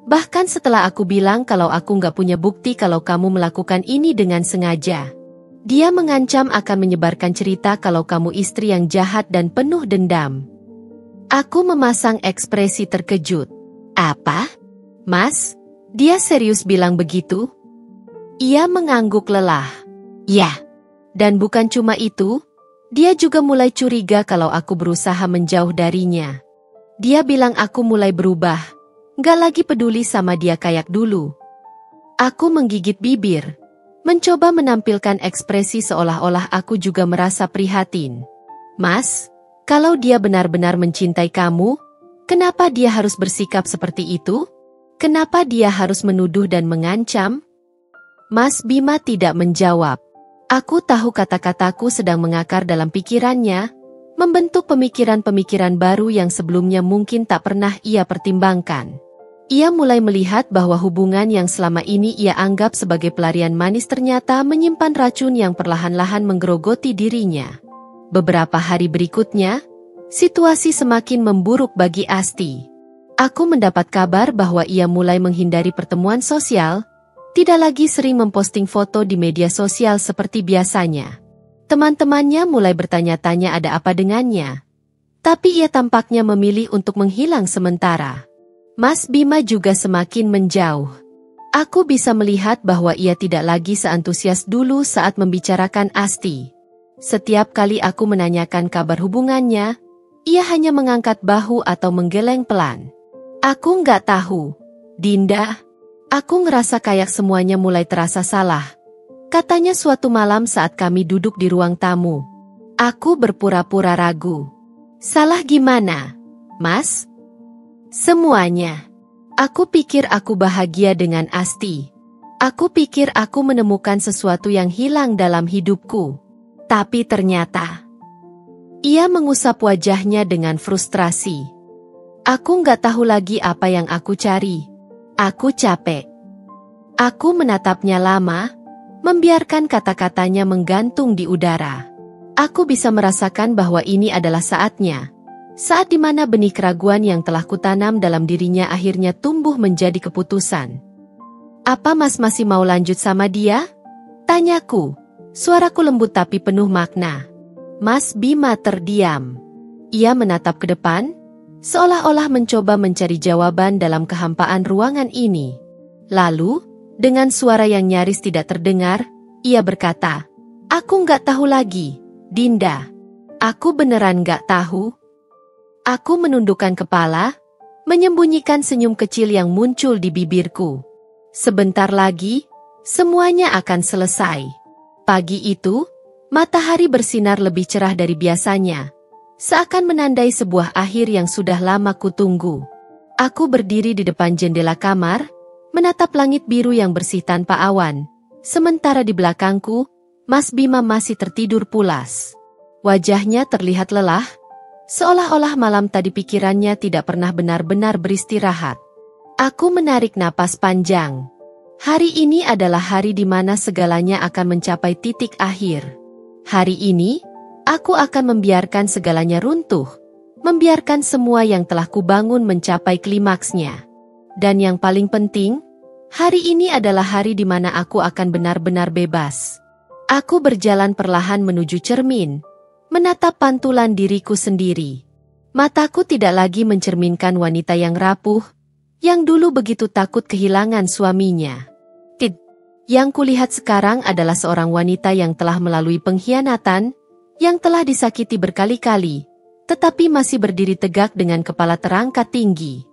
Bahkan setelah aku bilang kalau aku nggak punya bukti kalau kamu melakukan ini dengan sengaja. Dia mengancam akan menyebarkan cerita kalau kamu istri yang jahat dan penuh dendam. Aku memasang ekspresi terkejut. Apa? Mas, dia serius bilang begitu? Ia mengangguk lelah. Ya, dan bukan cuma itu, dia juga mulai curiga kalau aku berusaha menjauh darinya. Dia bilang aku mulai berubah, nggak lagi peduli sama dia kayak dulu. Aku menggigit bibir. Mencoba menampilkan ekspresi seolah-olah aku juga merasa prihatin. Mas, kalau dia benar-benar mencintai kamu, kenapa dia harus bersikap seperti itu? Kenapa dia harus menuduh dan mengancam? Mas Bima tidak menjawab. Aku tahu kata-kataku sedang mengakar dalam pikirannya, membentuk pemikiran-pemikiran baru yang sebelumnya mungkin tak pernah ia pertimbangkan. Ia mulai melihat bahwa hubungan yang selama ini ia anggap sebagai pelarian manis ternyata menyimpan racun yang perlahan-lahan menggerogoti dirinya. Beberapa hari berikutnya, Situasi semakin memburuk bagi Asti. Aku mendapat kabar bahwa ia mulai menghindari pertemuan sosial, tidak lagi sering memposting foto di media sosial seperti biasanya. Teman-temannya mulai bertanya-tanya ada apa dengannya. Tapi ia tampaknya memilih untuk menghilang sementara. Mas Bima juga semakin menjauh. Aku bisa melihat bahwa ia tidak lagi seantusias dulu saat membicarakan Asti. Setiap kali aku menanyakan kabar hubungannya, ia hanya mengangkat bahu atau menggeleng pelan. Aku nggak tahu, Dinda. Aku ngerasa kayak semuanya mulai terasa salah. Katanya suatu malam saat kami duduk di ruang tamu. Aku berpura-pura ragu. Salah gimana, Mas? Semuanya. Aku pikir aku bahagia dengan Asti. Aku pikir aku menemukan sesuatu yang hilang dalam hidupku. Tapi ternyata... Ia mengusap wajahnya dengan frustrasi. Aku nggak tahu lagi apa yang aku cari. Aku capek. Aku menatapnya lama, membiarkan kata-katanya menggantung di udara. Aku bisa merasakan bahwa ini adalah saatnya. Saat di mana benih keraguan yang telah kutanam dalam dirinya akhirnya tumbuh menjadi keputusan. Apa Mas masih mau lanjut sama dia? Tanyaku. Suaraku lembut tapi penuh makna. Mas Bima terdiam. Ia menatap ke depan, seolah-olah mencoba mencari jawaban dalam kehampaan ruangan ini. Lalu, dengan suara yang nyaris tidak terdengar, ia berkata, "Aku nggak tahu lagi, Dinda. Aku beneran nggak tahu." Aku menundukkan kepala, menyembunyikan senyum kecil yang muncul di bibirku. Sebentar lagi, semuanya akan selesai. Pagi itu, matahari bersinar lebih cerah dari biasanya. Seakan menandai sebuah akhir yang sudah lama kutunggu. Aku berdiri di depan jendela kamar, menatap langit biru yang bersih tanpa awan. Sementara di belakangku, Mas Bima masih tertidur pulas. Wajahnya terlihat lelah, seolah-olah malam tadi pikirannya tidak pernah benar-benar beristirahat. Aku menarik napas panjang. Hari ini adalah hari di mana segalanya akan mencapai titik akhir. Hari ini, aku akan membiarkan segalanya runtuh, membiarkan semua yang telah kubangun mencapai klimaksnya. Dan yang paling penting, hari ini adalah hari di mana aku akan benar-benar bebas. Aku berjalan perlahan menuju cermin, menatap pantulan diriku sendiri. Mataku tidak lagi mencerminkan wanita yang rapuh, yang dulu begitu takut kehilangan suaminya. Yang kulihat sekarang adalah seorang wanita yang telah melalui pengkhianatan, yang telah disakiti berkali-kali, tetapi masih berdiri tegak dengan kepala terangkat tinggi.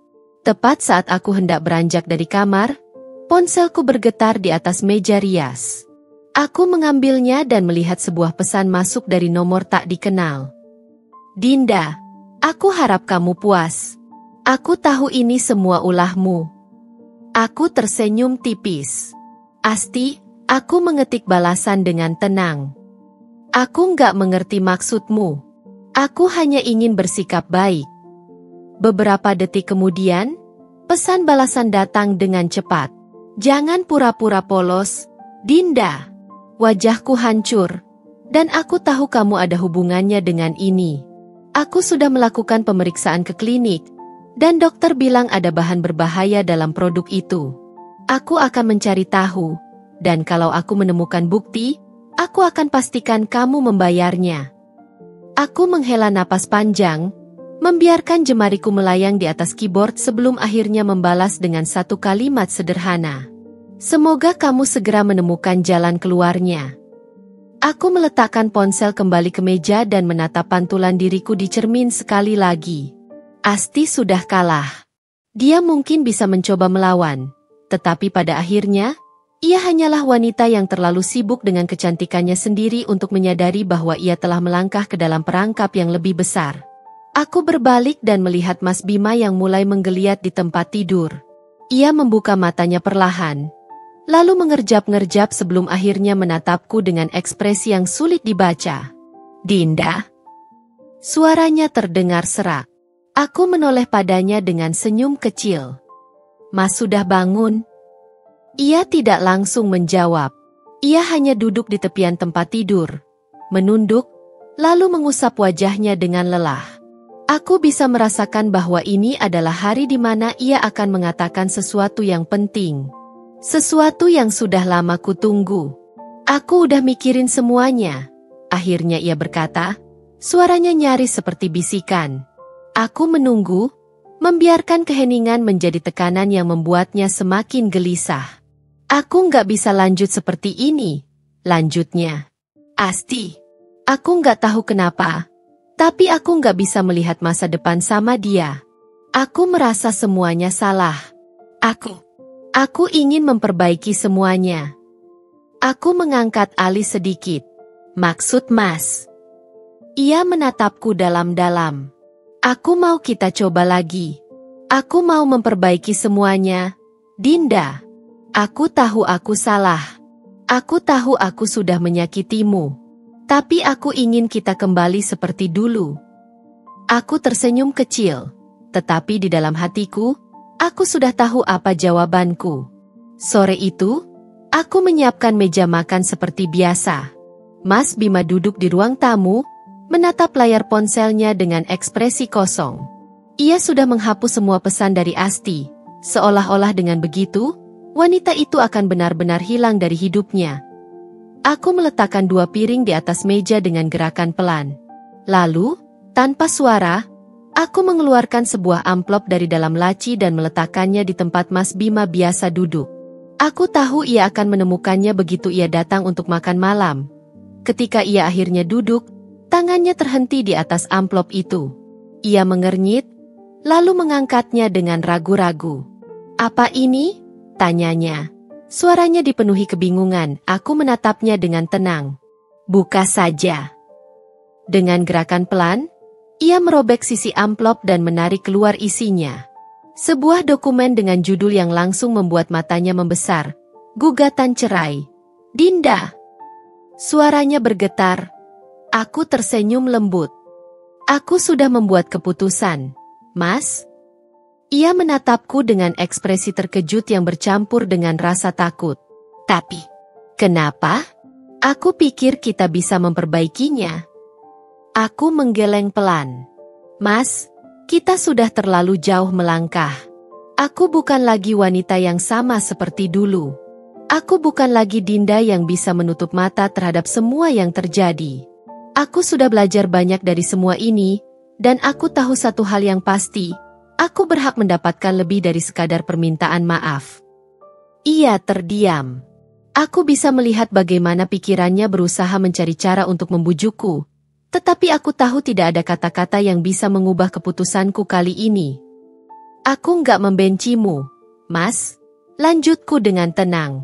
Tepat saat aku hendak beranjak dari kamar, ponselku bergetar di atas meja rias. Aku mengambilnya dan melihat sebuah pesan masuk dari nomor tak dikenal. Dinda, aku harap kamu puas. Aku tahu ini semua ulahmu. Aku tersenyum tipis. Asti, aku mengetik balasan dengan tenang. Aku nggak mengerti maksudmu. Aku hanya ingin bersikap baik. Beberapa detik kemudian, pesan balasan datang dengan cepat. Jangan pura-pura polos, Dinda. Wajahku hancur, dan aku tahu kamu ada hubungannya dengan ini. Aku sudah melakukan pemeriksaan ke klinik, dan dokter bilang ada bahan berbahaya dalam produk itu. Aku akan mencari tahu, dan kalau aku menemukan bukti, aku akan pastikan kamu membayarnya. Aku menghela napas panjang, membiarkan jemariku melayang di atas keyboard sebelum akhirnya membalas dengan satu kalimat sederhana. Semoga kamu segera menemukan jalan keluarnya. Aku meletakkan ponsel kembali ke meja dan menatap pantulan diriku di cermin sekali lagi. Asti sudah kalah. Dia mungkin bisa mencoba melawan, tetapi pada akhirnya, ia hanyalah wanita yang terlalu sibuk dengan kecantikannya sendiri untuk menyadari bahwa ia telah melangkah ke dalam perangkap yang lebih besar. Aku berbalik dan melihat Mas Bima yang mulai menggeliat di tempat tidur. Ia membuka matanya perlahan, lalu mengerjap-ngerjap sebelum akhirnya menatapku dengan ekspresi yang sulit dibaca. Dinda? Suaranya terdengar serak. Aku menoleh padanya dengan senyum kecil. Mas sudah bangun? Ia tidak langsung menjawab. Ia hanya duduk di tepian tempat tidur, menunduk, lalu mengusap wajahnya dengan lelah. Aku bisa merasakan bahwa ini adalah hari di mana ia akan mengatakan sesuatu yang penting. Sesuatu yang sudah lama kutunggu. Aku udah mikirin semuanya. Akhirnya ia berkata, suaranya nyaris seperti bisikan. Aku menunggu, membiarkan keheningan menjadi tekanan yang membuatnya semakin gelisah. Aku nggak bisa lanjut seperti ini, lanjutnya. Asti, aku nggak tahu kenapa. Tapi aku nggak bisa melihat masa depan sama dia. Aku merasa semuanya salah. Aku ingin memperbaiki semuanya. Aku mengangkat alis sedikit. Maksud Mas? Ia menatapku dalam-dalam. Aku mau kita coba lagi. Aku mau memperbaiki semuanya. Dinda. Aku tahu aku salah. Aku tahu aku sudah menyakitimu. Tapi aku ingin kita kembali seperti dulu. Aku tersenyum kecil, tetapi di dalam hatiku, aku sudah tahu apa jawabanku. Sore itu, aku menyiapkan meja makan seperti biasa. Mas Bima duduk di ruang tamu, menatap layar ponselnya dengan ekspresi kosong. Ia sudah menghapus semua pesan dari Asti, seolah-olah dengan begitu, wanita itu akan benar-benar hilang dari hidupnya. Aku meletakkan 2 piring di atas meja dengan gerakan pelan. Lalu, tanpa suara, aku mengeluarkan sebuah amplop dari dalam laci dan meletakkannya di tempat Mas Bima biasa duduk. Aku tahu ia akan menemukannya begitu ia datang untuk makan malam. Ketika ia akhirnya duduk, tangannya terhenti di atas amplop itu. Ia mengernyit, lalu mengangkatnya dengan ragu-ragu. "Apa ini?" tanyanya. Suaranya dipenuhi kebingungan. Aku menatapnya dengan tenang. "Buka saja." Dengan gerakan pelan, ia merobek sisi amplop dan menarik keluar isinya. Sebuah dokumen dengan judul yang langsung membuat matanya membesar. Gugatan cerai. "Dinda." Suaranya bergetar. Aku tersenyum lembut. "Aku sudah membuat keputusan, Mas." Ia menatapku dengan ekspresi terkejut yang bercampur dengan rasa takut. "Tapi, kenapa? Aku pikir kita bisa memperbaikinya." Aku menggeleng pelan. "Mas, kita sudah terlalu jauh melangkah. Aku bukan lagi wanita yang sama seperti dulu. Aku bukan lagi Dinda yang bisa menutup mata terhadap semua yang terjadi. Aku sudah belajar banyak dari semua ini, dan aku tahu satu hal yang pasti. Aku berhak mendapatkan lebih dari sekadar permintaan maaf." Ia terdiam. Aku bisa melihat bagaimana pikirannya berusaha mencari cara untuk membujukku. Tetapi aku tahu tidak ada kata-kata yang bisa mengubah keputusanku kali ini. "Aku nggak membencimu, Mas," lanjutku dengan tenang.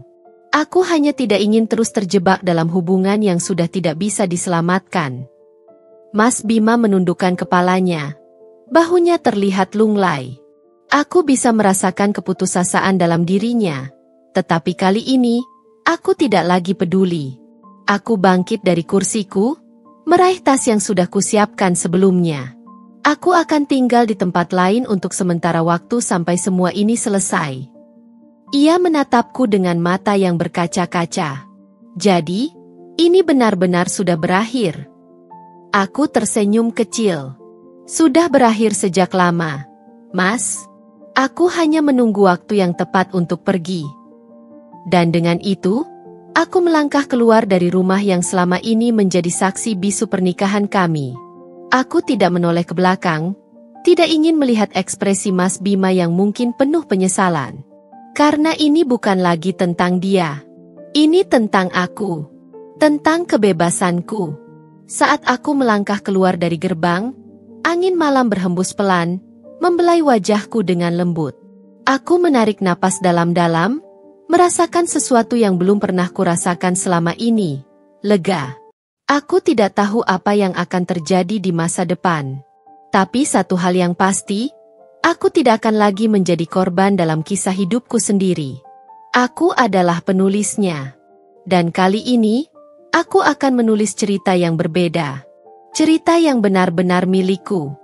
"Aku hanya tidak ingin terus terjebak dalam hubungan yang sudah tidak bisa diselamatkan." Mas Bima menundukkan kepalanya. Bahunya terlihat lunglai. Aku bisa merasakan keputusasaan dalam dirinya. Tetapi kali ini, aku tidak lagi peduli. Aku bangkit dari kursiku, meraih tas yang sudah kusiapkan sebelumnya. Aku akan tinggal di tempat lain untuk sementara waktu sampai semua ini selesai. Ia menatapku dengan mata yang berkaca-kaca. "Jadi, ini benar-benar sudah berakhir?" Aku tersenyum kecil. "Sudah berakhir sejak lama, Mas. Aku hanya menunggu waktu yang tepat untuk pergi." Dan dengan itu, aku melangkah keluar dari rumah yang selama ini menjadi saksi bisu pernikahan kami. Aku tidak menoleh ke belakang, tidak ingin melihat ekspresi Mas Bima yang mungkin penuh penyesalan. Karena ini bukan lagi tentang dia. Ini tentang aku. Tentang kebebasanku. Saat aku melangkah keluar dari gerbang, angin malam berhembus pelan, membelai wajahku dengan lembut. Aku menarik napas dalam-dalam, merasakan sesuatu yang belum pernah kurasakan selama ini. Lega. Aku tidak tahu apa yang akan terjadi di masa depan. Tapi satu hal yang pasti, aku tidak akan lagi menjadi korban dalam kisah hidupku sendiri. Aku adalah penulisnya. Dan kali ini, aku akan menulis cerita yang berbeda. Cerita yang benar-benar milikku.